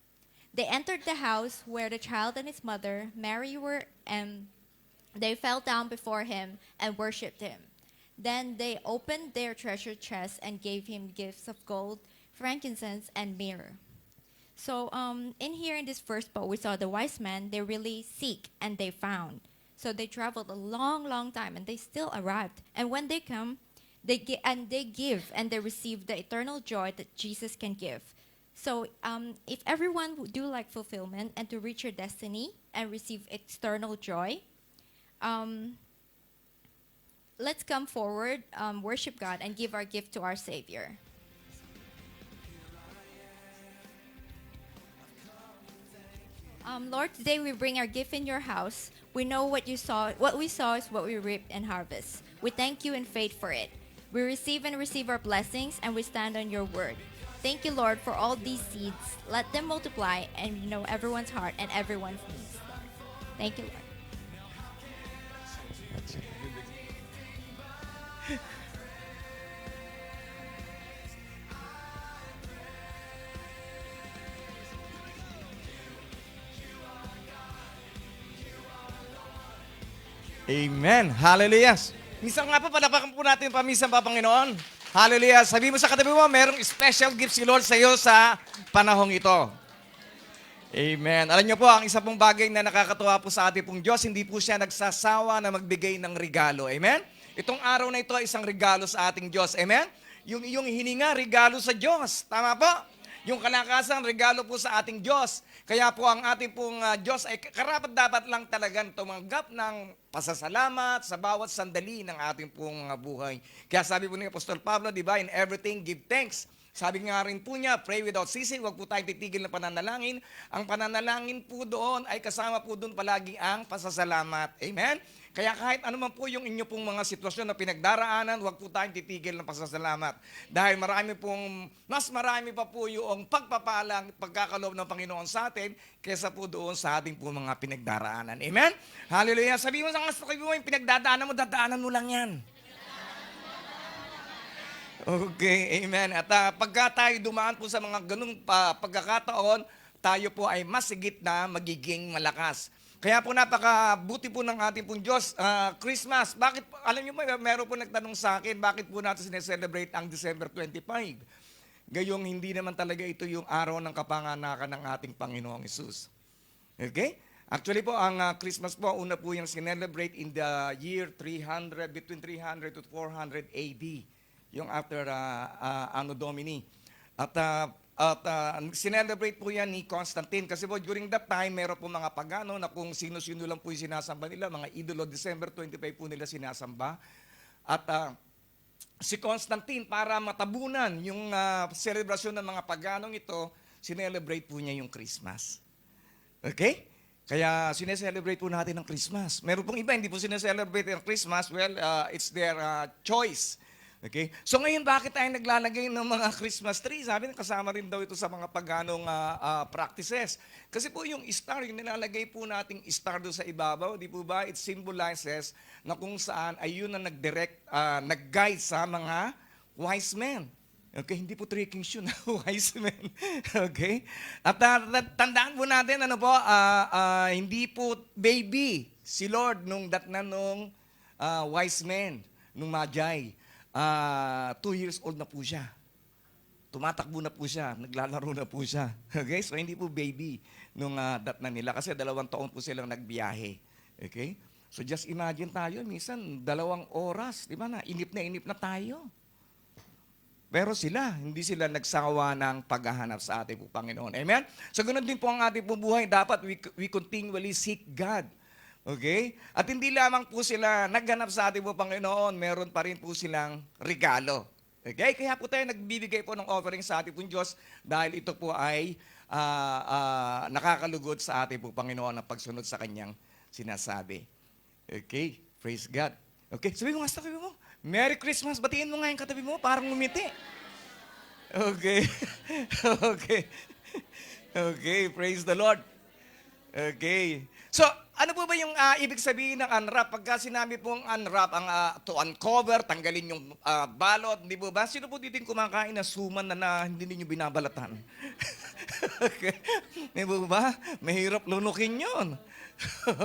They entered the house where the child and his mother, Mary, were, and they fell down before him and worshipped him. Then they opened their treasure chest and gave him gifts of gold, frankincense, and myrrh. So in this first po, we saw the wise men, they really seek and they found. So they traveled a long, long time and they still arrived. And when they come, they give and they receive the eternal joy that Jesus can give. So if everyone would do like fulfillment and to reach your destiny and receive external joy, let's come forward, worship God, and give our gift to our Savior. Lord, today we bring our gift in your house. We know what we saw is what we reap and harvest. We thank you in faith for it. We receive our blessings, and we stand on your word. Thank you, Lord, for all these seeds. Let them multiply and know everyone's heart and everyone's needs, Lord. Thank you, Lord. Amen. Hallelujah. Minsan nga po, palapakan po natin pamisan pa, Panginoon. Hallelujah. Sabi mo sa katabi mo, merong special gift si Lord sa iyo sa panahong ito. Amen. Alam niyo po, ang isa pong bagay na nakakatuwa po sa ating pong Diyos, hindi po siya nagsasawa na magbigay ng regalo. Amen? Itong araw na ito ay isang regalo sa ating Diyos. Amen? Yung iyong hininga, regalo sa Diyos. Tama po? Yung kalakasan, regalo po sa ating Diyos. Kaya po ang ating pong Diyos ay karapat dapat lang talagang tumanggap ng pasasalamat sa bawat sandali ng ating pong buhay. Kaya sabi po ni Apostol Pablo, di ba, in everything give thanks. Sabi nga rin po niya, pray without ceasing, huwag po tayong titigil ng pananalangin. Ang pananalangin po doon ay kasama po doon palagi ang pasasalamat. Amen? Kaya kahit ano man po yung inyo pong mga sitwasyon na pinagdaraanan, huwag po tayong titigil ng pasasalamat. Dahil mas marami pa po yung pagpapalang, pagkakaloob ng Panginoon sa atin, kesa po doon sa ating po mga pinagdaraanan. Amen? Hallelujah. Sabi mo sa mga mo, yung pinagdadaanan mo, dadaanan mo lang yan. Okay, amen. At pagka tayo dumaan po sa mga ganung pagkakataon, tayo po ay mas higit na magiging malakas. Kaya po napakabuti po ng ating pong Diyos. Christmas, bakit, alam niyo ba, meron po nagtanong sa akin, bakit po natin sineselebrate ang December 25? Gayong hindi naman talaga ito yung araw ng kapanganakan ng ating Panginoong Hesus. Okay? Actually po, ang Christmas po, una po yung sinelebrate in the year 300, between 300 to 400 AD. Yung after Anno Domini. At sinelebrate po yan ni Constantine. Kasi po during that time, meron po mga pagano na kung sino-sino lang po yung sinasamba nila. Mga idolo, December 25 po nila sinasamba. At si Constantine, para matabunan yung selebrasyon ng mga paganong ito, sinelebrate po niya yung Christmas. Okay? Kaya sineselebrate po natin ang Christmas. Meron pong iba, hindi po sineselebrate ang Christmas. Well, it's their choice. Okay? So ngayon, bakit tayo naglalagay ng mga Christmas tree? Sabi na kasama rin daw ito sa mga paganong practices. Kasi po yung star, yung nilalagay po nating star doon sa ibabaw, di po ba? It symbolizes na kung saan ay yun na nag-direct, nag-guide sa mga wise men. Okay, hindi po tricking shoe na wise men. Okay? At tandaan po natin, ano po, hindi po baby si Lord nung wise men, nung Magi. 2 years old na po siya. Tumatakbo na po siya, naglalaro na po siya. Okay? So hindi po baby nung nila kasi 2 taon po silang nagbiyahe. Okay? So just imagine tayo, minsan 2 oras, di ba na, inip na tayo. Pero hindi sila nagsawa ng paghahanap sa ating po Panginoon. Amen? So ganoon din po ang ating po buhay, dapat we continually seek God. Okay? At hindi lamang po sila nagganap sa ating po Panginoon, meron pa rin po silang regalo. Okay? Kaya po tayo nagbibigay po ng offering sa ating po Diyos dahil ito po ay nakakalugod sa ating po Panginoon ang pagsunod sa Kanyang sinasabi. Okay? Praise God. Okay? Sabi mo nga sa katabi mo, Merry Christmas. Batiin mo nga yung katabi mo, parang ngumiti. Okay? Okay. Okay, praise the Lord. Okay. So, ano po ba yung ibig sabihin ng unwrap? Pagka sinabi pong unwrap, to uncover, tanggalin yung balot, di po ba? Sino po dito yung kumakain na suman na hindi ninyo binabalatan? Okay. Di po ba? Mahirap lunukin yun.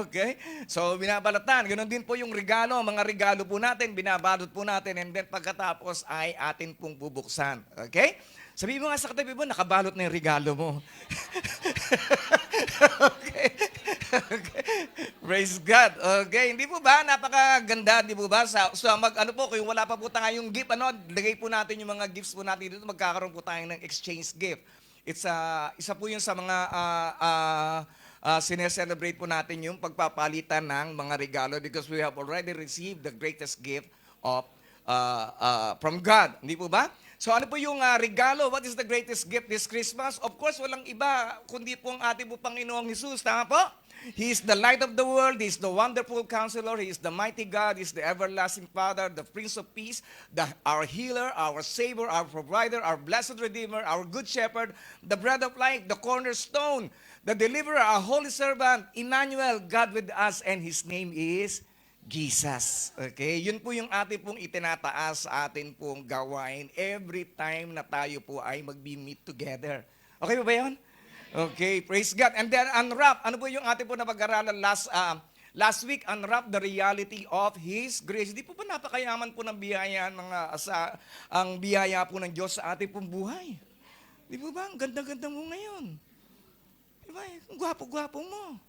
Okay? So, binabalatan. Ganon din po yung regalo. Mga regalo po natin, binabalot po natin, and then pagkatapos ay atin pong bubuksan. Okay? Sabi mo nga sa katabi mo, nakabalot na yung regalo mo. Okay. Okay. Praise God. Okay, hindi po ba napakaganda, di po ba? So kung wala pa po tayong gift, lagay po natin yung mga gifts po natin dito, magkakaroon po tayo ng exchange gift. It's isa po yun sa mga sineselebrate po natin yung pagpapalitan ng mga regalo because we have already received the greatest gift of from God. Hindi po ba? So ano po yung regalo? What is the greatest gift this Christmas? Of course, walang iba kundi po ang ating po Panginoong Jesus. Tama po? He is the light of the world. He is the wonderful counselor. He is the mighty God. He is the everlasting Father, the Prince of Peace, our healer, our Savior, our provider, our blessed Redeemer, our good shepherd, the bread of life, the cornerstone, the deliverer, our holy servant, Emmanuel, God with us, and His name is Jesus. Okay? Yun po yung ating pong itinataas sa atin pong gawain every time na tayo po ay mag-meet together. Okay ba yun? Okay, praise God. And then unwrap. Ano po yung ating po na pag-aralan last week? Unwrap the reality of His grace. Di po ba napakayaman po ng biyaya ang biyaya po ng Diyos sa ating pong buhay? Di po ba? Ang ganda-ganda mo ngayon. Di ba? Ang gwapo-gwapo mo.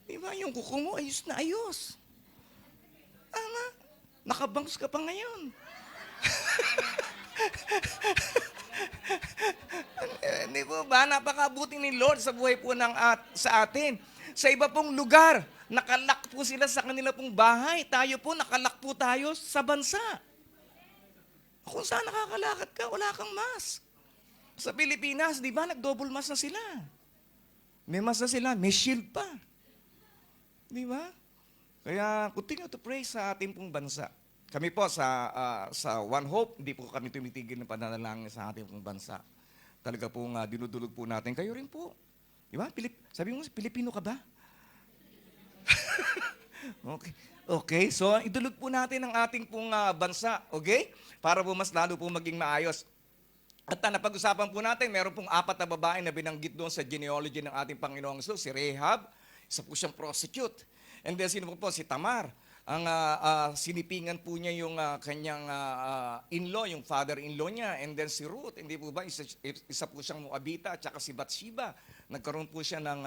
Di ba? Yung kuko mo ayos na ayos. Tama. Nakabangs ka pa ngayon. Di po ba? Napakabuti ni Lord sa buhay po sa atin. Sa iba pong lugar, nakalak po sila sa kanila pong bahay. Tayo po, nakalak po tayo sa bansa. Kung saan nakakalakad ka, wala kang mask. Sa Pilipinas, di ba, nag-double mask na sila. May mask na sila, may shield pa. Di ba? Kaya continue to pray sa ating pong bansa. Kami po sa One Hope, hindi po kami tumitigil ng pananalangin sa ating pong bansa. Talaga pong dinudulog po natin. Kayo rin po. Di ba? Sabi mo, Pilipino ka ba? Okay, so idulog po natin ang ating pong bansa. Okay? Para po mas lalo po maging maayos. At napag-usapan po natin, meron pong 4 na babae na binanggit doon sa genealogy ng ating Panginoong Jesus. Si Rahab, isa po siyang prostitute. And then sino po? Si Tamar. Ang sinipingan po niya yung kanyang in-law, yung father-in-law niya. And then si Ruth, hindi po ba? Isa po siyang Moabita, at saka si Bathsheba. Nagkaroon po siya ng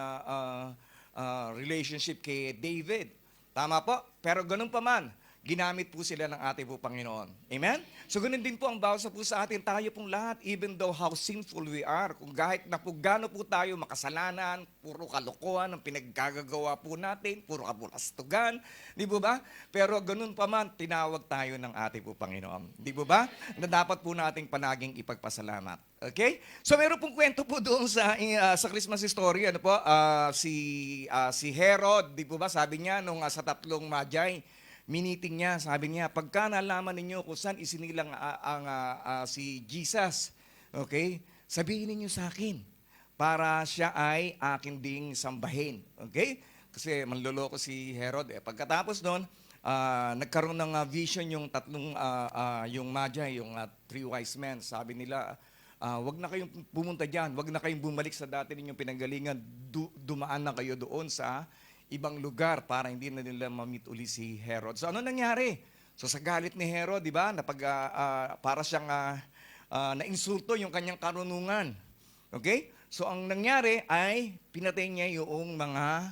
relationship kay David. Tama po? Pero ganun pa man, ginamit po sila ng ating po Panginoon. Amen? So ganun din po ang bawat po sa atin, tayo pong lahat, even though how sinful we are, kung kahit na po gano'n po tayo makasalanan, puro kalokohan ang pinaggagawa po natin, puro kabulastugan, di po ba? Pero ganun pa man, tinawag tayo ng ating po Panginoon. Di po ba? Na dapat po nating panaging ipagpasalamat. Okay? So meron pong kwento po doon sa Christmas story, ano po, si Herod, di po ba, sabi niya nung sa 3 Magi, miniting niya, sabi niya, pagka nalaman ninyo kung saan isinilang si Jesus, okay, sabihin ninyo sa akin para siya ay akin ding sambahin. Okay? Kasi manloloko si Herod. Pagkatapos doon, nagkaroon ng vision yung 3 yung Magi, yung 3 wise men. Sabi nila, wag na kayong pumunta dyan, wag na kayong bumalik sa dati ninyong pinanggalingan, dumaan na kayo doon sa ibang lugar para hindi na nila ma-meet uli si Herod. So ano nangyari? So sa galit ni Herod, di ba, para siyang na-insulto yung kanyang karunungan. Okay? So ang nangyari ay pinatay niya yung mga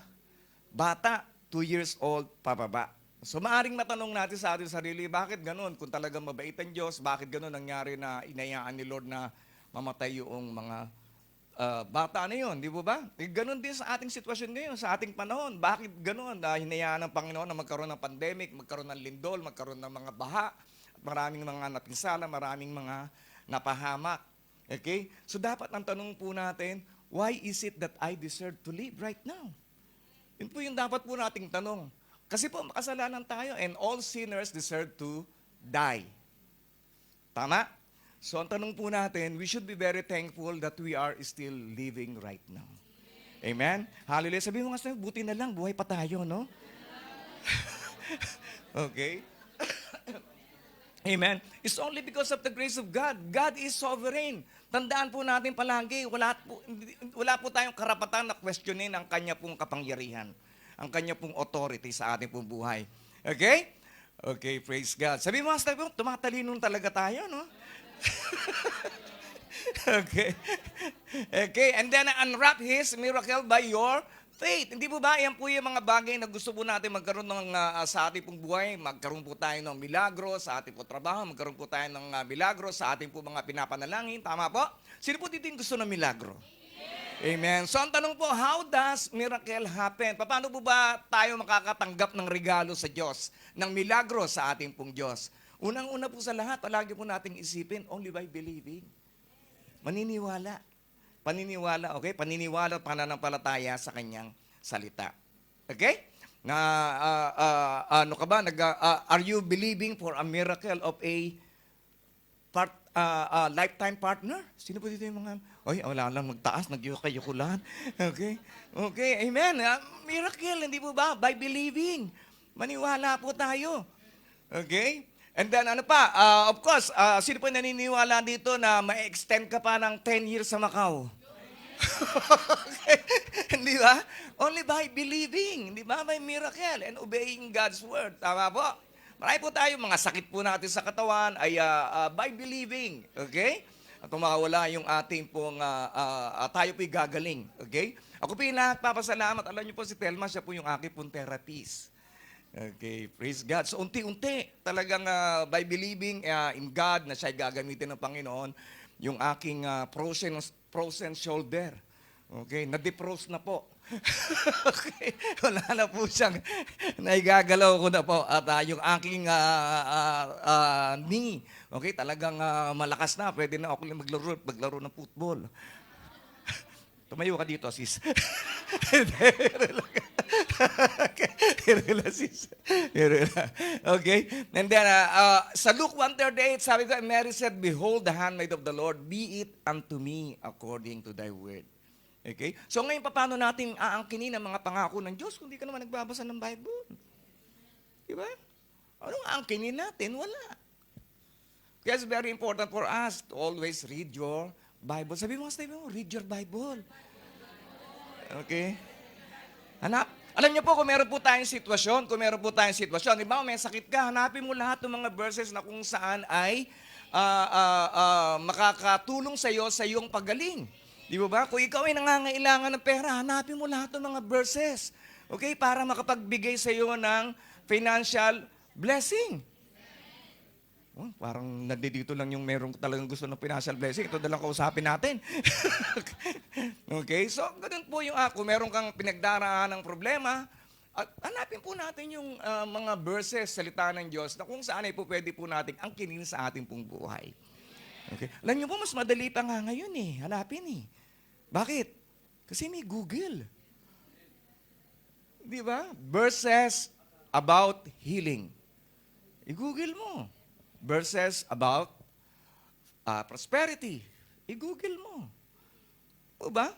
bata, 2 years old pababa. So maaring matanong natin sa ating sarili, bakit ganun? Kung talagang mabait ang Diyos, bakit ganun nangyari na inayaan ni Lord na mamatay yung mga bata na yun, di ba? Ganon din sa ating sitwasyon ngayon, sa ating panahon. Bakit ganon? Hinayaan ng Panginoon na magkaroon ng pandemic, magkaroon ng lindol, magkaroon ng mga baha, at maraming mga napinsala, maraming mga napahamak. Okay? So dapat ang tanong po natin, why is it that I deserve to live right now? Yun po yung dapat po nating tanong. Kasi po makasalanan tayo and all sinners deserve to die. Tama? So ang tanong po natin, we should be very thankful that we are still living right now. Amen? Hallelujah. Sabi mo nga sa'yo, buti na lang, buhay pa tayo, no? Okay? Amen? It's only because of the grace of God. God is sovereign. Tandaan po natin palagi, wala po tayong karapatan na questionin ang kanya pong kapangyarihan, ang kanya pong authority sa ating pong buhay. Okay? Okay, praise God. Sabi mo nga sa'yo, tumatalinong talaga tayo, no? Okay, and then unwrap His miracle by your faith. Hindi po ba, yan po yung mga bagay na gusto po natin magkaroon ng, sa ating pong buhay, magkaroon po tayo ng milagro sa ating po trabaho, magkaroon po tayo ng milagro sa ating po mga pinapanalangin. Tama po? Sino po dito yung gusto ng milagro? Amen. So ang tanong po, how does miracle happen? Paano po ba tayo makakatanggap ng regalo sa Diyos, ng milagro sa ating pong Diyos? Unang-una po sa lahat, palagi po nating isipin, only by believing. Maniniwala. Paniniwala, okay? Paniniwala at pananampalataya sa kanyang salita. Okay? Ano ka ba? Are you believing for a miracle of a lifetime partner? Sino po dito yung mga, wala lang, magtaas, nagyuka-yukulan. Okay? Okay, amen. Miracle, hindi po ba? By believing. Maniwala po tayo. Okay? And then ano pa, of course, sino po naniniwala dito na ma-extend ka pa ng 10 years sa Macau? Okay? Hindi ba? Only by believing. Hindi ba? By miracle and obeying God's word. Tama po? Marami po tayo, mga sakit po natin sa katawan ay by believing. Okay? At makawala yung ating pong, tayo po'y gagaling. Okay? Ako po yung nagpapasalamat. Alam niyo po si Telma, siya po yung aking pong therapist. Okay, praise God. So unti-unti, talagang by believing in God na siya'y gagamitin ng Panginoon, yung aking frozen shoulder. Okay, na-defrost na po. Okay, wala na po siyang, naigagalaw ko na po. At yung aking knee, okay, talagang malakas na. Pwede na ako maglaro ng football. Tumayo ka dito, sis. Okay? And then, sa Luke 1:38, sabi ko, Mary said, "Behold the handmaid of the Lord, be it unto me according to thy word." Okay? So ngayon, paano natin aangkinin ang mga pangako ng Diyos kung di ka naman nagbabasa ng Bible? Di ba? Anong aangkinin natin? Wala. Kaya it's very important for us to always read your Bible. Sabi mo, read your Bible. Okay? Alam niyo po, kung meron po tayong sitwasyon, di ba, may sakit ka, hanapin mo lahat ng mga verses na kung saan ay makakatulong sa iyo sa iyong paggaling. Di ba? Kung ikaw ay nangangailangan ng pera, hanapin mo lahat ng mga verses. Okay? Para makapagbigay sa iyo ng financial blessing. Parang nandito lang yung merong talagang gusto ng financial blessing. Ito na lang kausapin natin. Okay? So, ganun po yung ako. Meron kang pinagdaraan ng problema. At hanapin po natin yung mga verses, salita ng Diyos, na kung saan ay po pwede po natin angkinin sa ating pong buhay. Okay? Alam niyo po, mas madali pa nga ngayon hanapin Bakit? Kasi may Google. Di ba? Verses about healing. I-Google mo. Verses about prosperity. I-Google mo. O ba?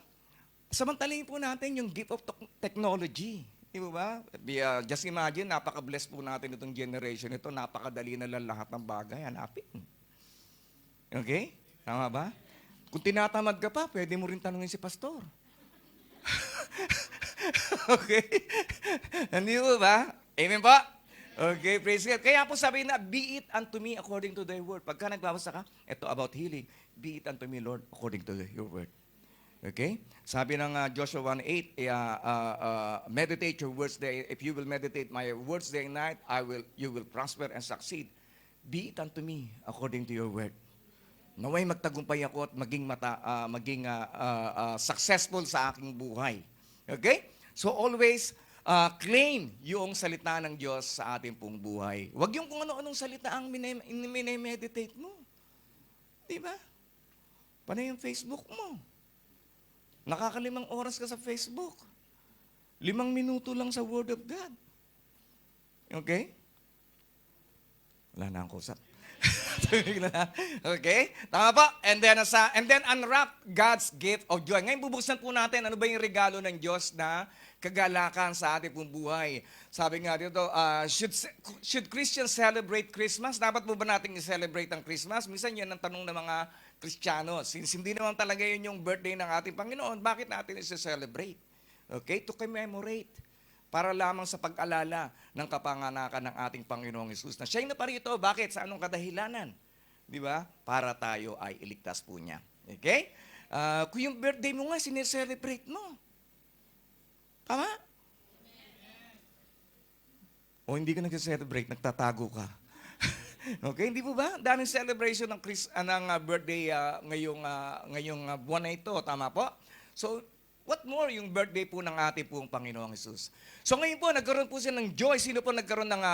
Samantalin po natin yung gift of technology. Di ba? Just imagine, napaka-blessed po natin itong generation ito. Napakadali na lang lahat ng bagay. Hanapin. Okay? Tama ba? Kung tinatamad ka pa, pwede mo rin tanungin si pastor. Okay? Hindi po ba? Amen po? Okay, praise God. Kaya po sabi na, be it unto me according to thy word. Pagka nagbabasa ka, ito about healing, be it unto me, Lord, according to your word. Okay? Sabi ng Joshua 1:8, meditate your words day. If you will meditate my words day and night, you will prosper and succeed. Be it unto me according to your word. Naway magtagumpay ako at maging successful sa aking buhay. Okay? So always claim yung salita ng Diyos sa ating pong buhay. Huwag yung kung ano-anong salita ang minimeditate mo. Di ba? Paano yung Facebook mo? Nakaka5 oras ka sa Facebook. 5 minuto lang sa Word of God. Okay? Wala na akong kusap. Okay? Tama po? And then unwrap God's gift of joy. Ngayon bubuksan po natin ano ba yung regalo ng Diyos na kagalakan sa ating pong buhay. Sabi nga dito, should Christians celebrate Christmas? Dapat po ba natin i-celebrate ang Christmas? Minsan yan ang tanong ng mga Kristiyano. Since hindi naman talaga yun yung birthday ng ating Panginoon, bakit natin i-celebrate? Okay? To commemorate. Para lamang sa pag-alala ng kapanganakan ng ating Panginoong Hesus na siya'y naparito. Bakit? Sa anong kadahilanan? Di ba? Para tayo ay iligtas po niya. Okay? Kung yung birthday mo nga, sineselebrate mo. Tama? O hindi ka nag-celebrate, nagtatago ka. Okay, hindi po ba? Daming celebration ng birthday ngayong buwan na ito. Tama po? So, What more yung birthday po ng ating pong Panginoong Jesus. So ngayon po, nagkaroon po siya ng joy. Sino po nagkaroon ng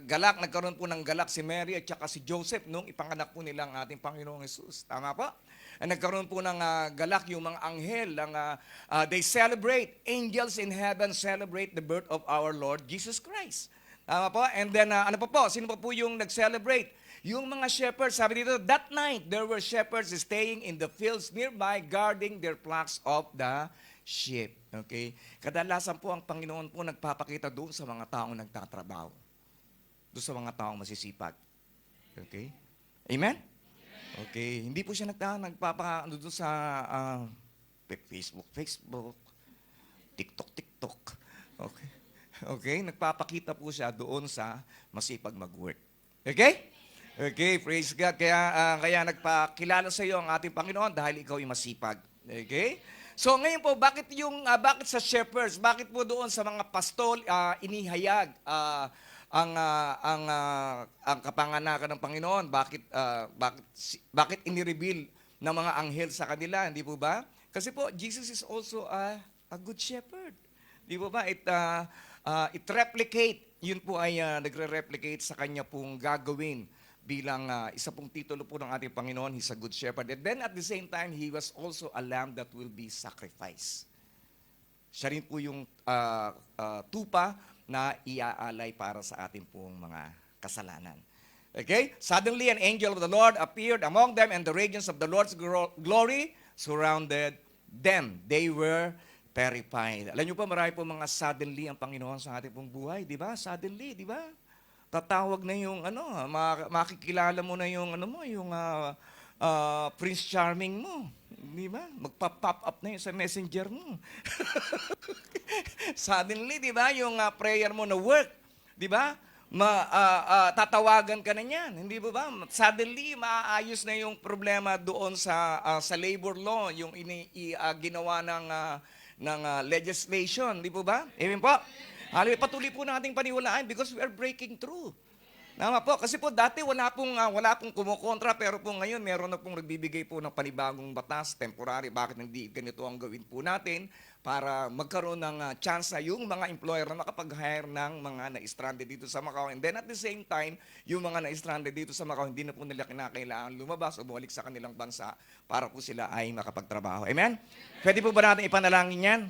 galak? Nagkaroon po ng galak si Mary at saka si Joseph nung ipanganak po nila ang ating Panginoong Jesus. Tama po? At nagkaroon po ng galak yung mga anghel. They celebrate, angels in heaven celebrate the birth of our Lord Jesus Christ. Tama po? And then, ano pa po? Sino pa po yung nag-celebrate? Yung mga shepherds, sabi dito, that night, there were shepherds staying in the fields nearby, guarding their flocks of the sheep. Okay? Kadalasan po, ang Panginoon po nagpapakita doon sa mga taong nagtatrabaho. Doon sa mga taong masisipag. Okay? Amen? Okay. Hindi po siya nagpapa, doon sa Facebook, TikTok. Okay? Okay? Nagpapakita po siya doon sa masipag mag-work. Okay? Okay, praise God. Kaya nagpakilala sa iyo ang ating Panginoon dahil ikaw ay masipag. Okay? So ngayon po, bakit sa shepherds, bakit po doon sa mga pastol inihayag ang kapanganakan ng Panginoon? Bakit inireveal ng mga anghel sa kanila? Hindi po ba? Kasi po, Jesus is also a good shepherd. Hindi po ba? It replicate, yun po ay nagre-replicate sa kanya pong gagawin bilang isa pong titulo po ng ating Panginoon, He's a good shepherd. And then at the same time, He was also a lamb that will be sacrificed. Siya rin po yung tupa na iaalay para sa ating pong mga kasalanan. Okay? Suddenly an angel of the Lord appeared among them, and the radiance of the Lord's glory surrounded them. They were terrified. Alam niyo po, marami po mga suddenly ang Panginoon sa ating pong buhay. Di ba? Suddenly, di ba? Tatawag na yung makikilala mo na yung Prince Charming mo. Di ba? Magpa-pop up na yun sa messenger mo. Suddenly, di ba? Yung prayer mo na work. Di ba? Tatawagan ka na niyan. Hindi ba? Suddenly, maaayos na yung problema doon sa labor law, yung ginawa ng legislation. Di ba? Amen po? Hallelujah. Patuloy po nating paniwalaan because we are breaking through. Tama po. Kasi po dati wala pong kumukontra, pero po ngayon meron na pong nagbibigay po ng panibagong batas, temporary. Bakit hindi ganito ang gawin po natin para magkaroon ng chance na yung mga employer na makapag-hire ng mga na-stranded dito sa Macau. And then at the same time, yung mga na-stranded dito sa Macau, hindi na po nila kinakailangan lumabas o bumalik sa kanilang bansa para po sila ay makapagtrabaho. Amen? Pwede po ba natin ipanalangin yan?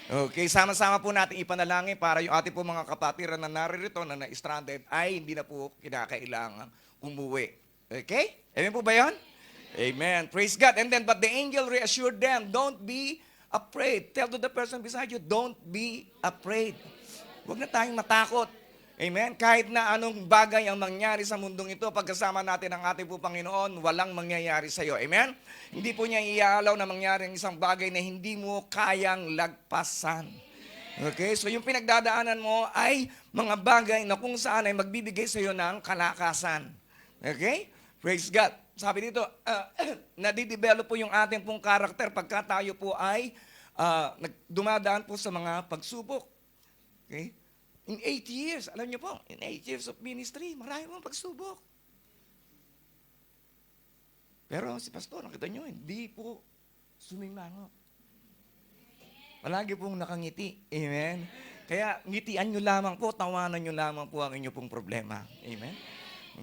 Okay, sama-sama po natin ipanalangin para yung ating po mga kapatiran na naririto na na-stranded ay hindi na po kinakailangan umuwi. Okay? Amen po ba yun? Amen. Praise God. And then, but the angel reassured them, don't be afraid. Tell to the person beside you, don't be afraid. Huwag na tayong matakot. Amen? Kahit na anong bagay ang mangyari sa mundong ito, pagkasama natin ang ating po Panginoon, walang mangyayari sa iyo. Amen? Hindi po niya iaalaw na mangyari ang isang bagay na hindi mo kayang lagpasan. Okay? So yung pinagdadaanan mo ay mga bagay na kung saan ay magbibigay sa iyo ng kalakasan. Okay? Praise God. Sabi dito, nadidevelop po yung ating pong karakter pagka tayo po ay dumadaan po sa mga pagsubok. Okay? In 8 years, alam niyo po, in 8 years of ministry, marami pong pagsubok. Pero si Pastor, nakita niyo, hindi po sumimango. Palagi pong nakangiti. Amen? Kaya ngitian niyo lamang po, tawanan niyo lamang po ang inyong pong problema. Amen?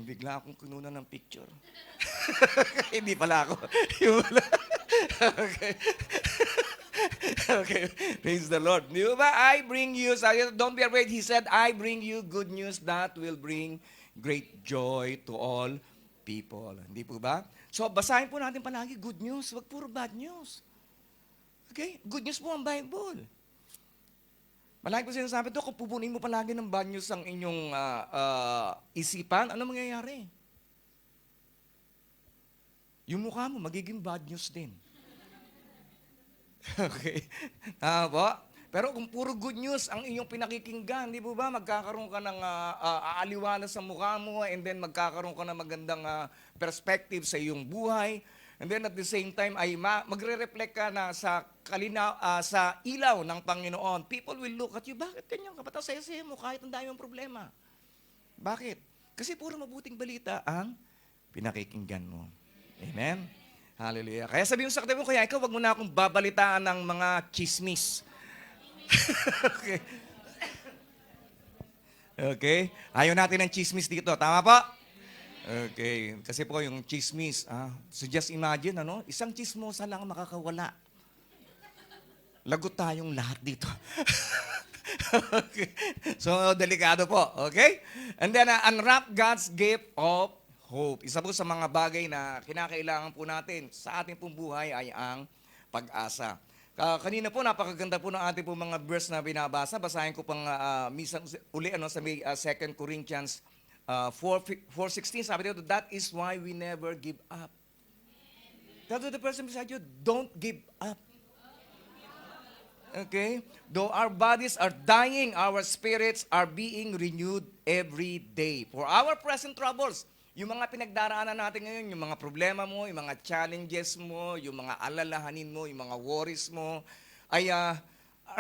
Bigla akong kununan ng picture. Hindi pala ako. Okay. Okay, praise the Lord. Di ba? I bring you, don't be afraid. He said, I bring you good news that will bring great joy to all people. Hindi po ba? So, basahin po natin palagi good news. Wag puro bad news. Okay? Good news po ang Bible. Palagi po sinasabi ito, kung pupunin mo palagi ng bad news ang inyong isipan, ano mangyayari? Yung mukha mo, magiging bad news din. Okay. Po? Pero kung puro good news ang inyong pinakikinggan, di po ba, magkakaroon ka ng aaliwala sa mukha mo, and then magkakaroon ka ng magandang perspective sa iyong buhay, and then at the same time ay magre-reflect ka na sa sa ilaw ng Panginoon. People will look at you, bakit ganyan ka? Ba't ang saya-saya mo kahit ang dami mong problema? Bakit? Kasi puro mabuting balita ang pinakikinggan mo. Amen? Hallelujah. Kaya sabi mo sa katabi mo, kaya ikaw, wag mo na akong babalitaan ng mga chismis. Okay. Okay? Ayaw natin ng chismis dito. Tama po? Okay. Kasi po yung chismis, so just imagine, isang chismosa lang makakawala. Lagot tayong lahat dito. Okay. So, delikado po. Okay? And then, unwrap God's gift of hope. Isa po sa mga bagay na kinakailangan po natin sa ating pong buhay ay ang pag-asa. Kanina po, napakaganda po ng ating po mga verse na binabasa. Basahin ko pang minsan uli sa may 2 Corinthians 4:16. Sabi dito, that is why we never give up. Tell to the person beside you, don't give up. Okay? Though our bodies are dying, our spirits are being renewed every day. For our present troubles, yung mga pinagdaraanan natin ngayon, yung mga problema mo, yung mga challenges mo, yung mga alalahanin mo, yung mga worries mo, ay are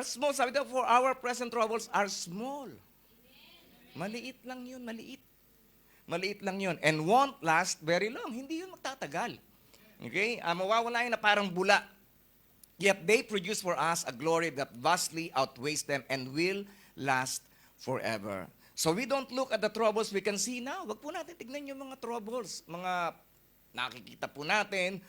small. Sabi daw, for our present troubles are small. Maliit lang yun, maliit. Maliit lang yun. And won't last very long. Hindi yun magtatagal. Okay? Mawawala yun na parang bula. Yet they produce for us a glory that vastly outweighs them and will last forever. So we don't look at the troubles we can see now. Wag po natin tignan yung mga troubles, mga nakikita po natin.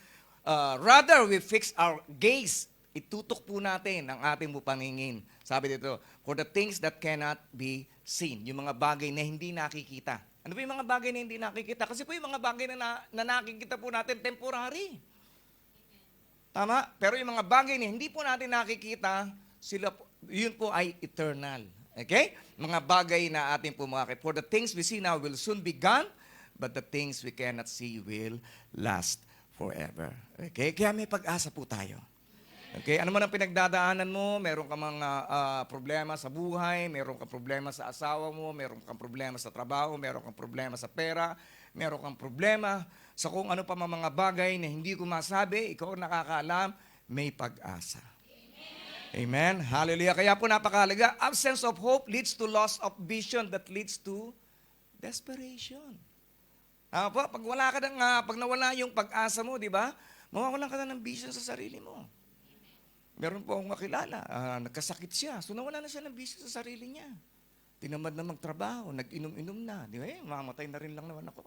Rather, we fix our gaze. Itutok po natin ang ating paningin. Sabi dito, for the things that cannot be seen. Yung mga bagay na hindi nakikita. Ano ba yung mga bagay na hindi nakikita? Kasi po yung mga bagay na nakikita po natin, temporary. Tama? Pero yung mga bagay na hindi po natin nakikita, yun po ay eternal. Okay? Mga bagay na ating pumakit. For the things we see now will soon be gone, but the things we cannot see will last forever. Okay? Kaya may pag-asa po tayo. Okay? Ano man ang pinagdadaanan mo, meron ka mga problema sa buhay, meron kang problema sa asawa mo, meron kang problema sa trabaho, meron kang problema sa pera, meron kang problema sa kung ano pa mga bagay na hindi ko masabi, ikaw ang nakakaalam, may pag-asa. Amen. Hallelujah. Kaya po napakahalaga, absence of hope leads to loss of vision that leads to desperation. Po, pag nawala yung pag-asa mo, di ba? Mawawalan ka na ng vision sa sarili mo. Meron po akong makilala, nagkasakit siya. So nawala na siya ng vision sa sarili niya. Tinamad na magtrabaho, nag-inom-inom na. Di ba? Mamatay na rin lang naman ako.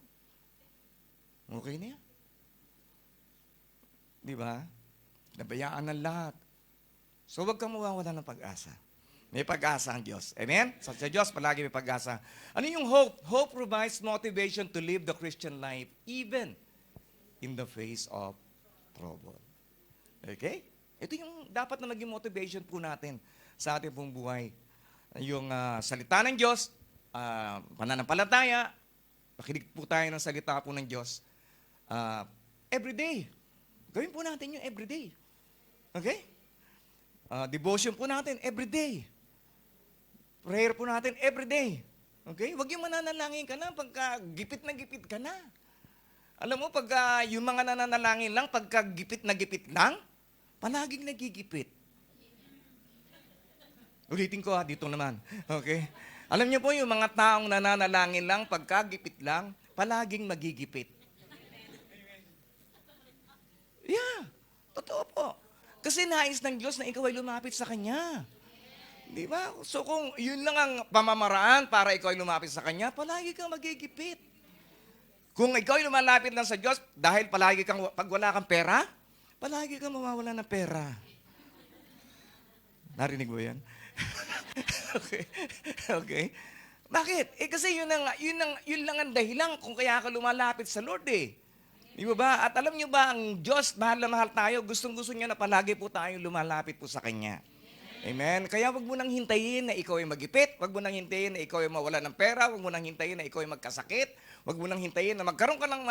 Okay na yan. Di ba? Nabayaan ng lahat. So, huwag kang mawawala ng pag-asa. May pag-asa ang Diyos. Amen? Sa Diyos, palagi may pag-asa. Ano yung hope? Hope provides motivation to live the Christian life even in the face of trouble. Okay? Ito yung dapat na maging motivation po natin sa ating pong buhay. Yung salita ng Diyos, pananampalataya, makinig po tayo ng salita po ng Diyos. Everyday. Gawin po natin yung everyday. Okay? Devotion po natin everyday. Prayer po natin everyday. Okay? Huwag yung mananalangin ka na pagka gipit na gipit ka na. Alam mo, pagka yung mga nananalangin lang, pagka gipit na gipit lang, palaging nagigipit. Ulitin ko dito naman. Okay? Alam niyo po, yung mga taong nananalangin lang, pagka gipit lang, palaging magigipit. Yeah, totoo po. Kasi nais ng Diyos na ikaw ay lumapit sa Kanya. Di ba? So kung yun lang ang pamamaraan para ikaw ay lumapit sa Kanya, palagi kang magigipit. Kung ikaw ay lumalapit lang sa Diyos, dahil palagi kang, pag wala kang pera, palagi kang mawawala ng pera. Narinig mo yan? Okay. Okay. Bakit? Kasi yun lang ang dahilan kung kaya ka lumalapit sa Lord eh. Di ba? At alam niyo ba, ang Diyos, mahal na mahal tayo, gustong-gusto niya na palagi po tayo lumalapit po sa Kanya. Amen? Kaya wag mo nang hintayin na ikaw ay magipit, wag mo nang hintayin na ikaw ay mawala ng pera, wag mo nang hintayin na ikaw ay magkasakit, wag mo nang hintayin na magkaroon ka ng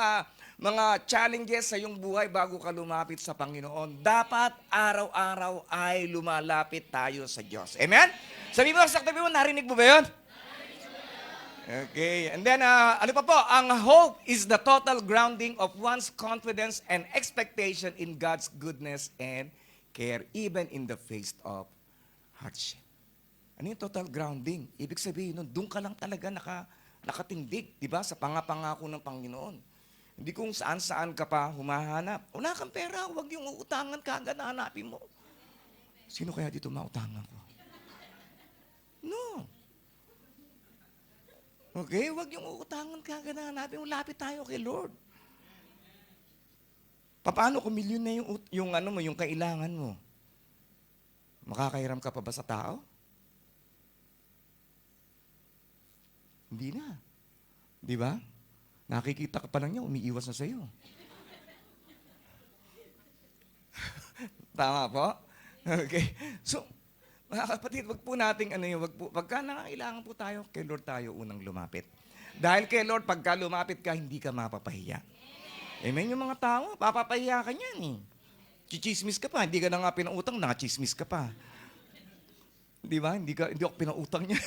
mga challenges sa iyong buhay bago ka lumapit sa Panginoon. Dapat araw-araw ay lumalapit tayo sa Diyos. Amen? Sabi mo, sa tabi mo, narinig mo ba yun? Okay. And then, ano pa po? Ang hope is the total grounding of one's confidence and expectation in God's goodness and care, even in the face of hardship. Ano yung total grounding? Ibig sabihin nun, doon ka lang talaga nakatindig, di ba? Sa pangako ng Panginoon. Hindi kung saan-saan ka pa humahanap. Wala kang pera, huwag yung uutangan ka agad na hanapin mo. Sino kaya dito mautangan ko? No. Okay, huwag yung uutangan ka agad na hanapin mo. Lapit tayo kay Lord. Paano kung milyon na yung kailangan mo? Makakairam ka pa ba sa tao? Hindi na. Di ba? Nakikita ka pa lang niya, umiiwas na sa'yo. Tama po? Okay. So, mga kapatid, wag po nating pagka nangailangan po tayo, kay Lord tayo unang lumapit. Dahil kay Lord, pagka lumapit ka, hindi ka mapapahiya. Amen, yung mga tao, papapahiya ka niyan eh. Chichismis ka pa, hindi ka na nga pinautang, nakachismis ka pa. Di ba? Hindi ako pinautang niya.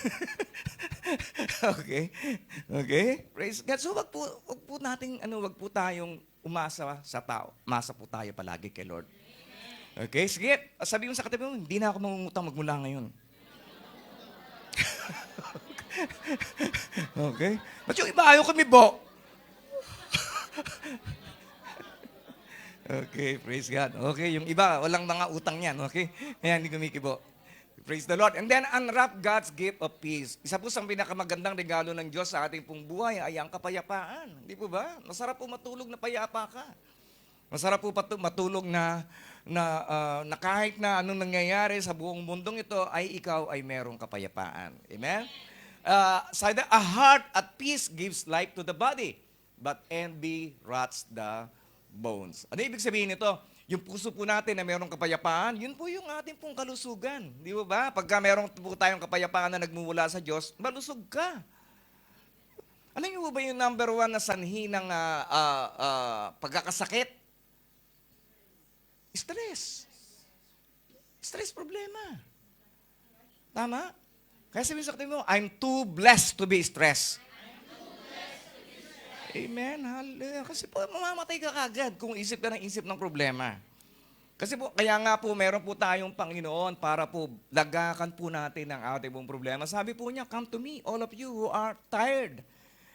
Okay? Okay? Praise God. So wag po tayong umasa sa tao. Umasa po tayo palagi kay Lord. Okay? Sige, sabi mo sa katabi mo, hindi na ako mangungutang magmula ngayon. Okay? Ba't yung iba ayaw kumibo? Okay, praise God. Okay, yung iba, walang mga utang yan. Okay? Kaya hindi kumikibo. Praise the Lord. And then, unwrap God's gift of peace. Isa po sa pinakamagandang regalo ng Diyos sa ating pong buhay ay ang kapayapaan. Hindi po ba? Masarap po matulog na payapa ka. Masarap po matulog na kahit na anong nangyayari sa buong mundong ito, ay ikaw ay merong kapayapaan. Amen? A heart at peace gives life to the body, but envy rots the bones. Ano ibig sabihin nito? Yung puso po natin na merong kapayapaan, yun po yung ating pong kalusugan. Di ba? Pagka merong po tayong kapayapaan na nagmumula sa Diyos, malusog ka. Alam niyo ba yung number 1 na sanhi ng pagkakasakit? Stress. Stress problema. Tama? Kaya sabihin sa katabi mo, I'm too blessed to be stressed. Amen. Hallelujah. Kasi po, mamamatay ka kagad kung isip ka ng problema. Kasi po, kaya nga po, meron po tayong Panginoon para po lagakan po natin ang ating pong problema. Sabi po niya, come to me, all of you who are tired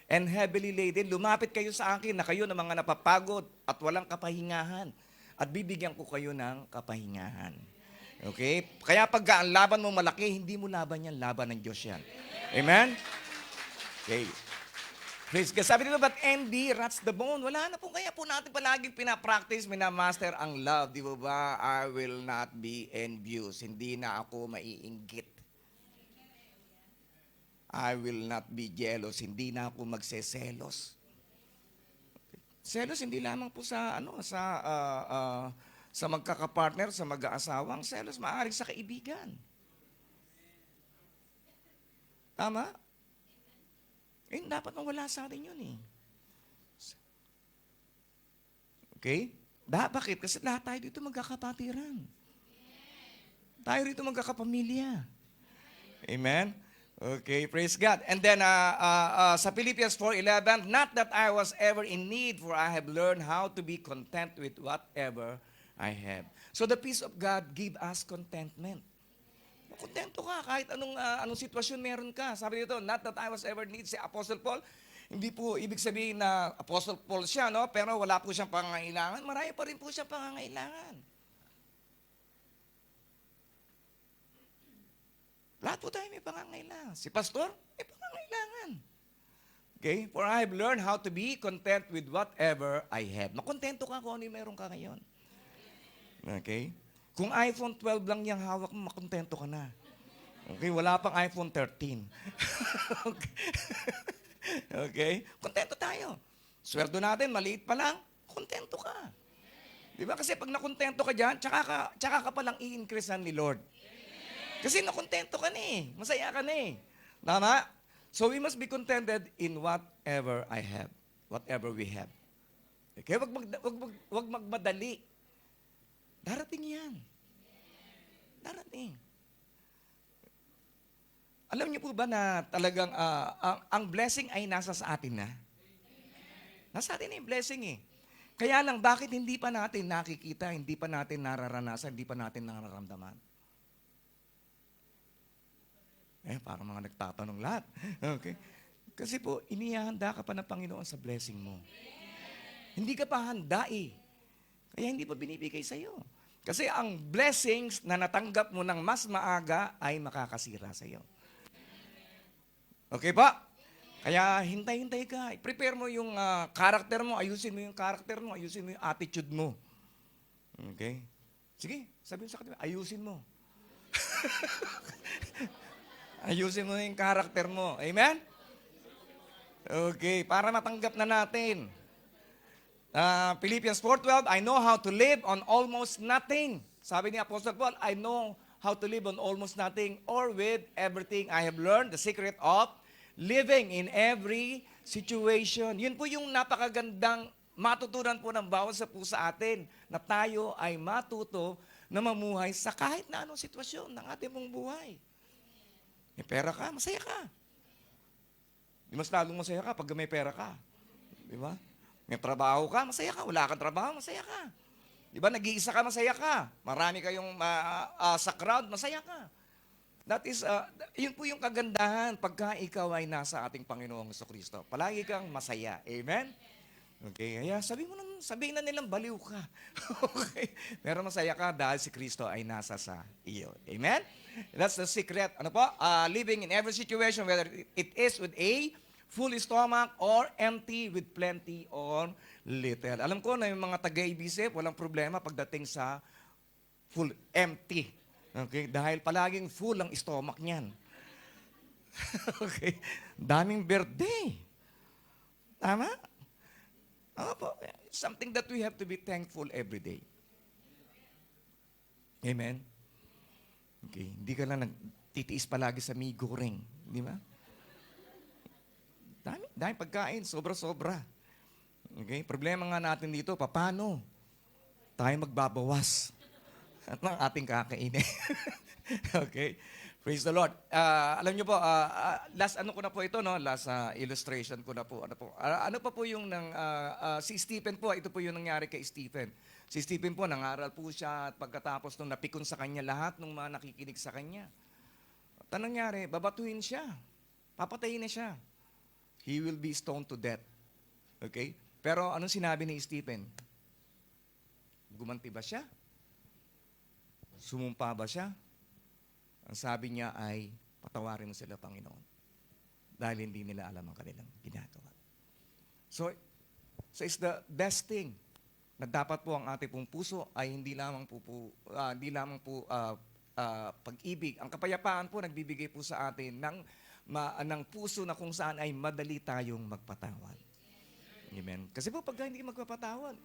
and heavily laden. Lumapit kayo sa akin na kayo na mga napapagod at walang kapahingahan. At bibigyan ko kayo ng kapahingahan. Okay? Kaya pag ang laban mo malaki, hindi mo laban yan, laban ng Diyos yan. Amen? Okay. Praise God. Sabi dito, but envy rots the bone. Wala na po. Kaya po natin palaging pinapractice, minamaster ang love. Di ba ba? I will not be envious. Hindi na ako maiinggit. I will not be jealous. Hindi na ako magseselos. Selos hindi lamang po sa magkakapartner, sa mag-aasawa. Ang selos maaaring sa kaibigan. Tama? Dapat mawala sa atin yun eh. Okay? Bakit? Kasi lahat tayo dito magkakapatiran. Tayo rito magkakapamilya. Amen? Okay, praise God. And then sa Philippians 4:11, not that I was ever in need, for I have learned how to be content with whatever I have. So the peace of God give us contentment. Kontento ka kahit anong sitwasyon meron ka. Sabi dito, not that I was ever in need, si Apostle Paul, hindi po ibig sabihin na Apostle Paul siya, no? Pero wala po siyang pangangailangan. Marami pa rin po siyang pangangailangan. Lahat po tayo may pangangailangan. Si pastor, may pangangailangan. Okay? For I have learned how to be content with whatever I have. Makontento ka kung ano yung meron ka ngayon. Okay? Kung iPhone 12 lang yung hawak mo, makontento ka na. Okay? Wala pang iPhone 13. Okay? Okay? Kontento tayo. Sweldo natin, maliit pa lang, kontento ka. Di ba? Kasi pag nakontento ka dyan, tsaka ka palang i-increasean ni Lord. Kasi nakontento ka na eh. Masaya ka na eh. Tama? So we must be contented in whatever I have. Whatever we have. Okay? Wag magmadali. Darating yan. Darating. Alam niyo po ba na talagang ang blessing ay nasa sa atin na? Nasa atin yung blessing eh. Kaya lang, bakit hindi pa natin nakikita, hindi pa natin nararanasan, hindi pa natin nararamdaman? Parang mga nagtatanong lahat. Okay. Kasi po, inihahanda ka pa ng Panginoon sa blessing mo. Hindi ka pa handa eh. Kaya hindi pa binibigay sa'yo. Kasi ang blessings na natanggap mo ng mas maaga ay makakasira sa'yo. Okay pa? Kaya hintay-hintay ka. Prepare mo yung character mo, ayusin mo yung character mo, ayusin mo yung attitude mo. Okay? Sige, sabihin sa kanila, ayusin mo. Ayusin mo yung character mo. Amen? Okay, para matanggap na natin. Philippians 4:12, I know how to live on almost nothing. Sabi ni Apostle Paul, I know how to live on almost nothing or with everything I have learned, the secret of living in every situation. Yun po yung napakagandang matutunan po ng bawat sa po sa atin na tayo ay matuto na mamuhay sa kahit na anong sitwasyon ng ating mong buhay. May pera ka, masaya ka. Di mas lalong masaya ka pag may pera ka. Di ba? May trabaho ka, masaya ka. Wala kang trabaho, masaya ka. Di ba? Nag-iisa ka, masaya ka. Marami kayong sa crowd, masaya ka. That is, yun po yung kagandahan pagka ikaw ay nasa ating Panginoong Jesucristo. Palagi kang masaya. Amen? Okay, kaya sabihin na nilang baliw ka. Okay? Pero masaya ka dahil si Kristo ay nasa sa iyo. Amen? That's the secret. Ano po? Living in every situation, whether it is with a full stomach or empty with plenty or little. Alam ko na yung mga taga-ibisip, walang problema pagdating sa full, empty. Okay? Dahil palaging full ang stomach niyan. Okay? Daming birthday. Tama? Opo. Something that we have to be thankful every day. Amen? Okay. Hindi ka lang nagtitiis palagi sa mee goreng. Di ba? Dami pagkain. Sobra-sobra. Okay? Problema nga natin dito, paano tayo magbabawas at ng ating kakainin? Okay? Praise the Lord. Alam niyo po, last ano ko na po ito, no? Last illustration ko na po. Ano pa po yung si Stephen po, ito po yung nangyari kay Stephen. Si Stephen po, nangaral po siya at pagkatapos nung napikon sa kanya lahat ng mga nakikinig sa kanya. At anong nangyari? Babatuhin siya. Papatayin na siya. He will be stoned to death. Okay? Pero anong sinabi ni Stephen? Gumanti ba siya? Sumumpa ba siya? Ang sabi niya ay, patawarin mo sila, Panginoon. Dahil hindi nila alam ang kanilang ginagawa. So it's the best thing na dapat po ang ating pong puso ay hindi lamang po pag-ibig. Ang kapayapaan po nagbibigay po sa atin ng puso na kung saan ay madali tayong magpatawad. Amen. Kasi po pag hindi magpapatawad,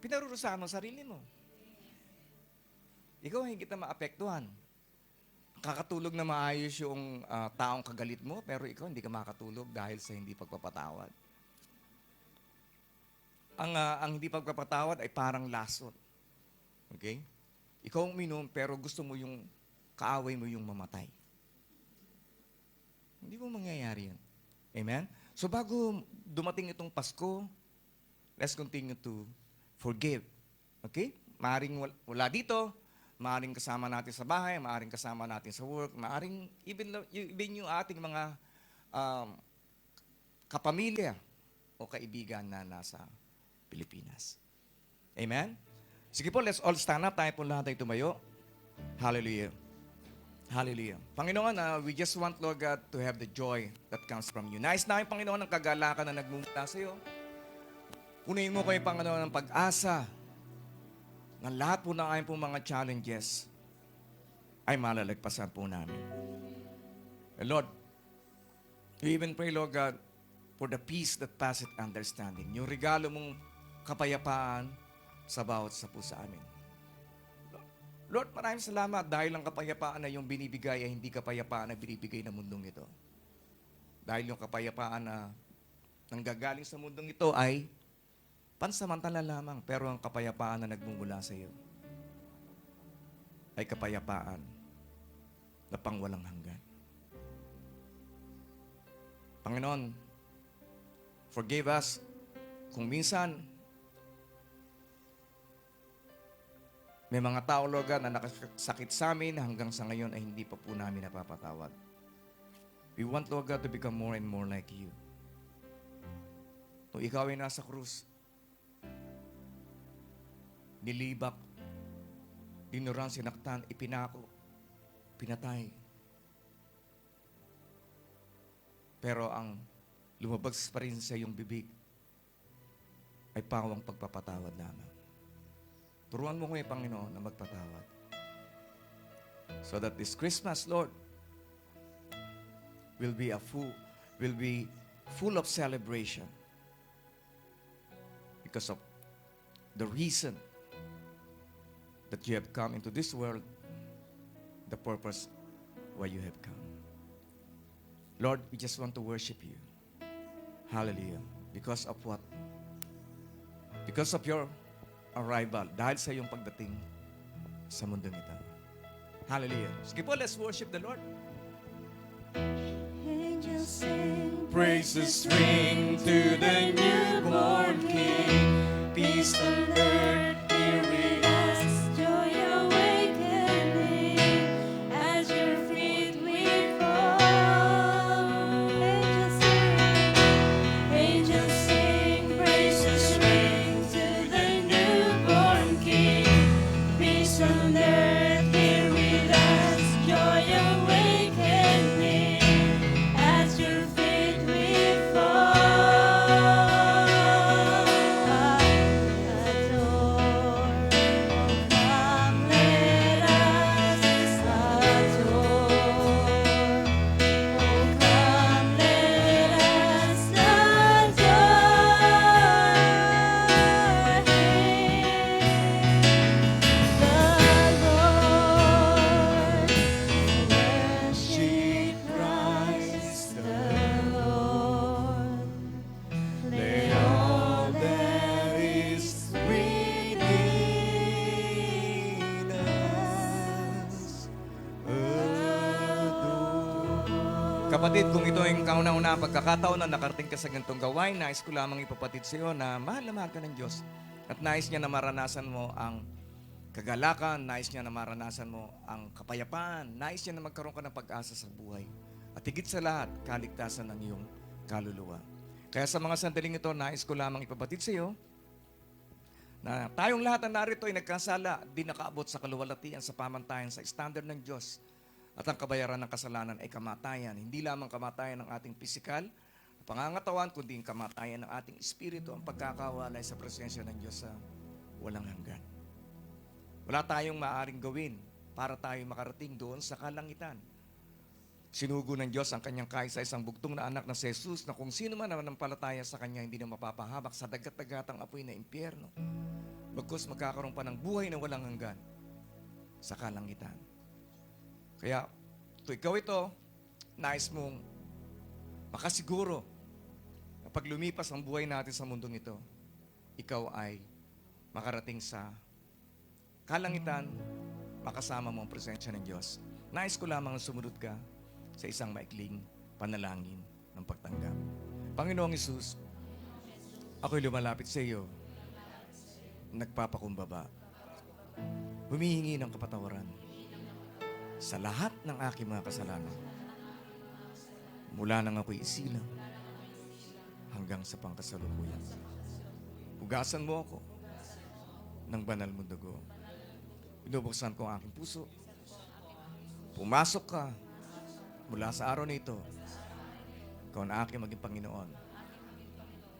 pinarurusahan mo sarili mo. Ikaw hindi kita maapektuhan. Kakatulog na maayos yung taong kagalit mo, pero ikaw hindi ka makatulog dahil sa hindi pagpapatawad. Ang hindi pagpapatawad ay parang lasot. Okay? Ikaw uminom, pero gusto mo yung kaaway mo yung mamatay. Hindi mo mangyayari yun. Amen? So bago dumating itong Pasko, let's continue to forgive. Okay? Maaring wala dito, maaring kasama natin sa bahay, maaring kasama natin sa work, maaring even yung ating mga kapamilya o kaibigan na nasa Pilipinas. Amen? Sige po, let's all stand up. Tayo po lahat ay tumayo. Hallelujah. Hallelujah. Panginoon, we just want, Lord God, to have the joy that comes from you. Nais namin, Panginoon, ang kagalakan na nagmumula sa iyo. Punuin mo kayo, Panginoon, ng pag-asa ng lahat po ng aking po mga challenges ay malalagpasan po namin. And Lord, we even pray, Lord God, for the peace that passeth understanding. Yung regalo mong kapayapaan sa bawat sa po sa amin. Lord, maraming salamat dahil ang kapayapaan na yung binibigay ay hindi kapayapaan na binibigay ng mundong ito. Dahil yung kapayapaan na nanggagaling sa mundong ito ay pansamantala lamang, pero ang kapayapaan na nagmumula sa iyo ay kapayapaan na pangwalang hanggan. Panginoon, forgive us kung minsan may mga tao, Lord God, na nakasakit sa amin hanggang sa ngayon ay hindi pa po namin napapatawad. We want, Lord God, to become more and more like you. Kung ikaw ay nasa krus, nilibak, dinuran, sinaktan, ipinako, pinatay. Pero ang lumabas pa rin sa iyong bibig ay pawang pagpapatawad lamang. Turuan mo ngayon, Panginoon, na magpatawad. So that this Christmas, Lord, will be full of celebration because of the reason that you have come into this world, the purpose why you have come. Lord, we just want to worship you. Hallelujah. Because of what? Because of your arrival. Dahil sa iyong pagdating sa mundong ito. Hallelujah. Sige po, let's worship the Lord. Angels sing, Praises ring to the newborn King. Peace on earth, here we us, joy awakening, as your feet we fall. Angels sing, praises ring to the newborn King. Peace on earth, here with us, joy awakening, as your feet we fall. Kapatid, kung ito ang kauna-una pagkakataon na nakarating ka sa ganitong gawain, nais ko lamang ipapatid sa iyo na mahal na mahal ka ng Diyos. At nais niya na maranasan mo ang kagalakan, nais niya na maranasan mo ang kapayapaan, nais niya na magkaroon ka ng pag-asa sa buhay. At higit sa lahat, kaligtasan ng iyong kaluluwa. Kaya sa mga sandaling ito, nais ko lamang ipapatid sa iyo na tayong lahat na narito ay nagkasala, di nakaabot sa kaluwalhatian sa pamantayan sa standard ng Diyos. At ang kabayaran ng kasalanan ay kamatayan. Hindi lamang kamatayan ng ating pisikal, pangangatawan, kundi ang kamatayan ng ating espiritu, ang pagkakawalay sa presensya ng Diyos sa walang hanggan. Wala tayong maaaring gawin para tayo makarating doon sa kalangitan. Sinugo ng Diyos ang kanyang kaisa-isang bugtong na anak na si Jesus, na kung sino man nananampalataya sa kanya, hindi na mapapahamak sa dagat-dagatang apoy na impyerno. Bagkus magkakaroon pa ng buhay na walang hanggan sa kalangitan. Kaya, ikaw ito, nais mong makasiguro na pag lumipas ang buhay natin sa mundong ito, ikaw ay makarating sa kalangitan, makasama mo ang presensya ng Diyos. Nais ko lamang na sumunod ka sa isang maikling panalangin ng pagtanggap. Panginoong Hesus, ako'y lumalapit sa iyo, nagpapakumbaba, humihingi ng kapatawaran sa lahat ng aking mga kasalanan. Mula nang ako'y isilang hanggang sa pangkasalukuyan. Hugasan mo ako ng banal mong dugo. Binubuksan ko ang aking puso. Pumasok ka mula sa araw na ito. Ikaw ang aking maging Panginoon,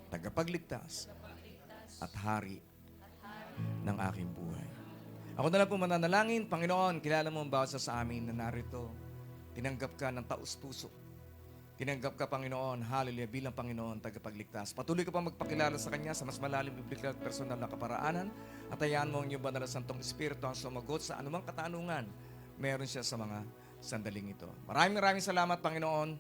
tagapagligtas at hari ng aking buhay. Ako na lang po mananalangin. Panginoon, kilala mo ang bawat sa amin na narito. Tinanggap ka ng taus-puso. Tinanggap ka, Panginoon, hallelujah, bilang Panginoon, tagapagligtas. Patuloy ka pa magpakilala sa Kanya sa mas malalim, biblikal at personal na kaparaanan. At hayaan mo ang iyong banal na Santong Espiritu ang sumagot sa anumang katanungan meron siya sa mga sandaling ito. Maraming salamat, Panginoon,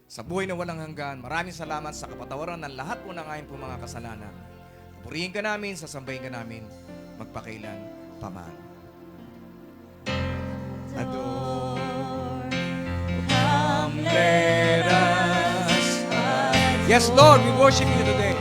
sa buhay na walang hanggan. Maraming salamat sa kapatawaran ng lahat po ng aking po mga kasalanan. Purihin ka namin, sasambahin ka namin, magpakailan paman. Adore, come let us. Yes, Lord, we worship you today.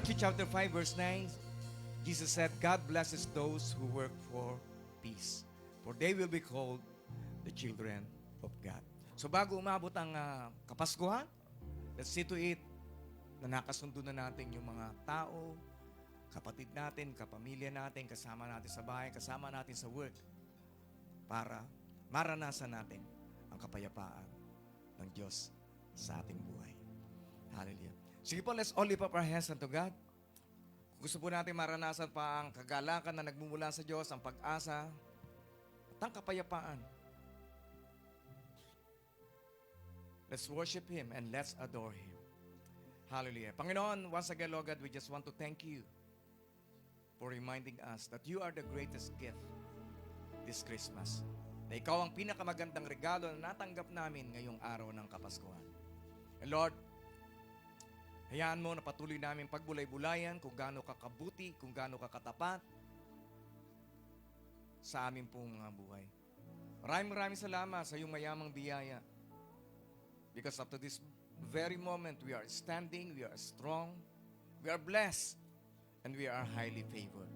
Matthew chapter 5 verse 9, Jesus said, God blesses those who work for peace, for they will be called the children of God. So bago umabot ang Kapaskuhan, let's see to it na nakasundo na natin yung mga tao, kapatid natin, kapamilya natin, kasama natin sa bahay, kasama natin sa work, para maranasan natin ang kapayapaan ng Diyos sa ating buhay. Hallelujah. Sige po, let's all lift up our hands unto God. Kung gusto po natin maranasan pa ang kagalakan na nagmumula sa Diyos, ang pag-asa, at ang kapayapaan, let's worship Him and let's adore Him. Hallelujah. Panginoon, once again, Lord God, we just want to thank you for reminding us that you are the greatest gift this Christmas. Na ikaw ang pinakamagandang regalo na natanggap namin ngayong araw ng Kapaskuhan. And Lord, hayaan mo na patuloy namin pagbulay-bulayan kung gaano ka kabuti, kung gaano ka katapat sa aming pong mga buhay. Maraming salamat sa iyong mayamang biyaya. Because up to this very moment, we are standing, we are strong, we are blessed, and we are highly favored.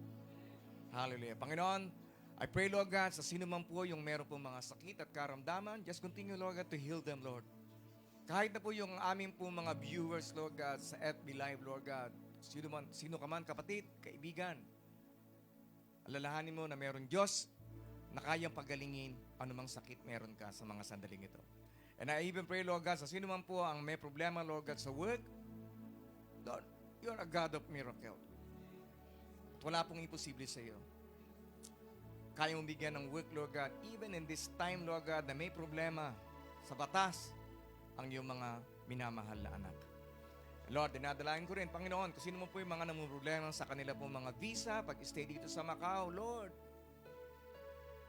Hallelujah. Panginoon, I pray, Lord God, sa sino man po yung meron pong mga sakit at karamdaman, just continue, Lord God, to heal them, Lord. Kahit na po yung aming po mga viewers, Lord God, sa FB Live, Lord God, sino ka man, kapatid, kaibigan, alalahanin mo na meron Diyos na kayang pagalingin anumang sakit meron ka sa mga sandaling ito. And I even pray, Lord God, sa sino man po ang may problema, Lord God, sa work, Lord, you are a God of miracle. At wala pong imposible sa iyo. Kaya mong bigyan ng work, Lord God, even in this time, Lord God, na may problema sa batas ang iyong mga minamahal na anak. Lord, dinadalain ko rin, Panginoon, kung sino mo po yung mga namumroblema sa kanila po mga visa, pag-stay dito sa Macau, Lord,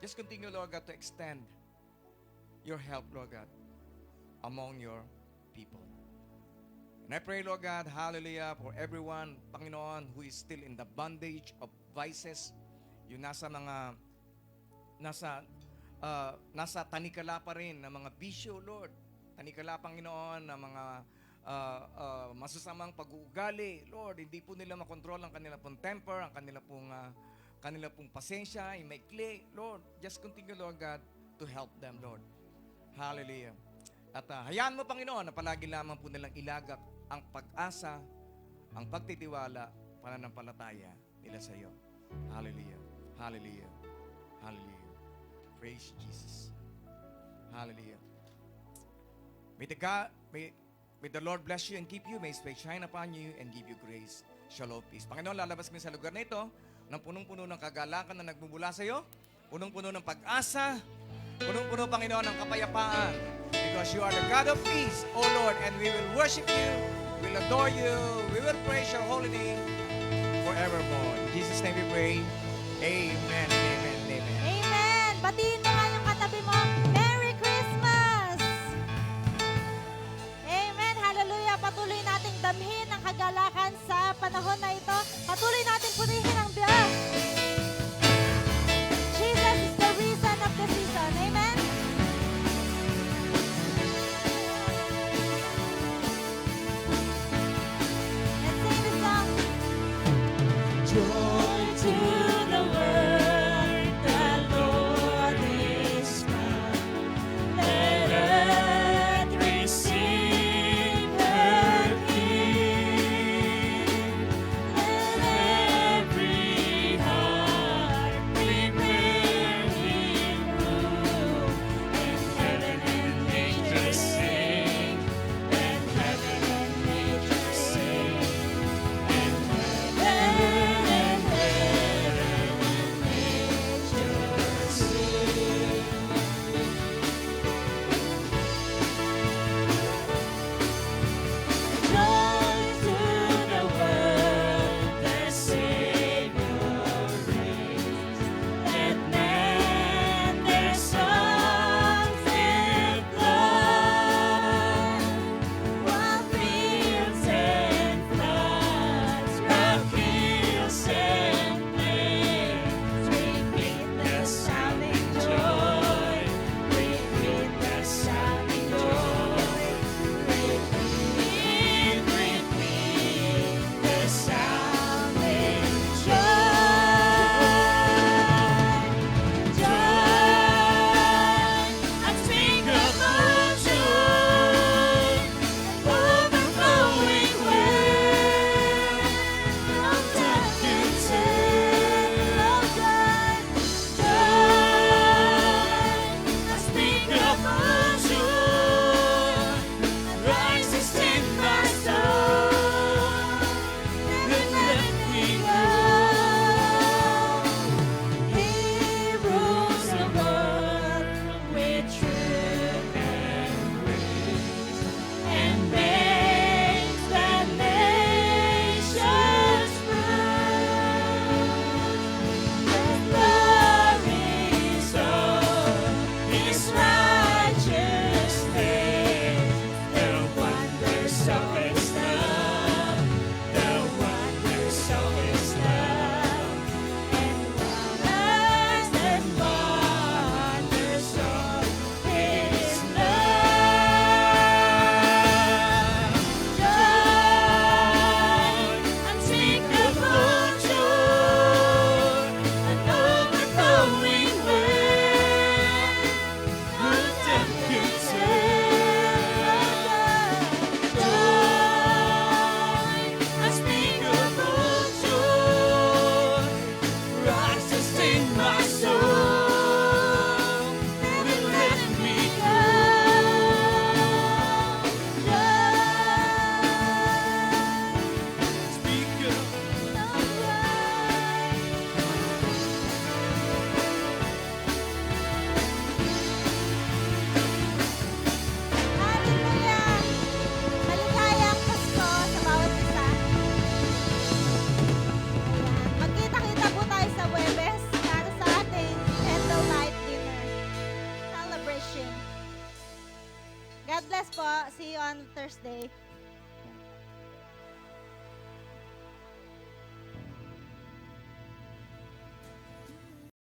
just continue, Lord God, to extend your help, Lord God, among your people. And I pray, Lord God, hallelujah, for everyone, Panginoon, who is still in the bondage of vices, yung nasa tanikala pa rin ng mga bisyo, Lord. Tanikala, Panginoon, ng mga masasamang pag-uugali, Lord. Hindi po nila makontrol ang kanila pong temper, ang kanila pong pasensya, yung maikli, Lord. Just continue, Lord God, to help them, Lord. Hallelujah. At hayaan mo, Panginoon, na palagi lamang po nilang ilagak ang pag-asa, ang pagtitiwala, pananampalataya nila sa iyo. Hallelujah. Hallelujah. Hallelujah. Praise Jesus. Hallelujah. May the Lord bless you and keep you. May His face shine upon you and give you grace. Shalom, peace. Panginoon, lalabas kami sa lugar na ito ng punong-puno ng kagalakan na nagmumula sa iyo, punong-puno ng pag-asa, punong-puno, Panginoon, ng kapayapaan. Because you are the God of peace, O Lord, and we will worship you, we will adore you, we will praise your holy name forevermore. In Jesus' name we pray. Amen and amen and amen. Amen! Batiin mo nga yung katabi mo. Merry Christmas! Amen! Hallelujah! Patuloy nating damhin ang kagalakan sa panahon na ito. Patuloy natin punihin ang Diyos. Jesus is the reason of the season. Amen? Let's sing the song. Joy to the world, the Lord is come. Let earth receive her King. Let watching. God bless po. See you on Thursday.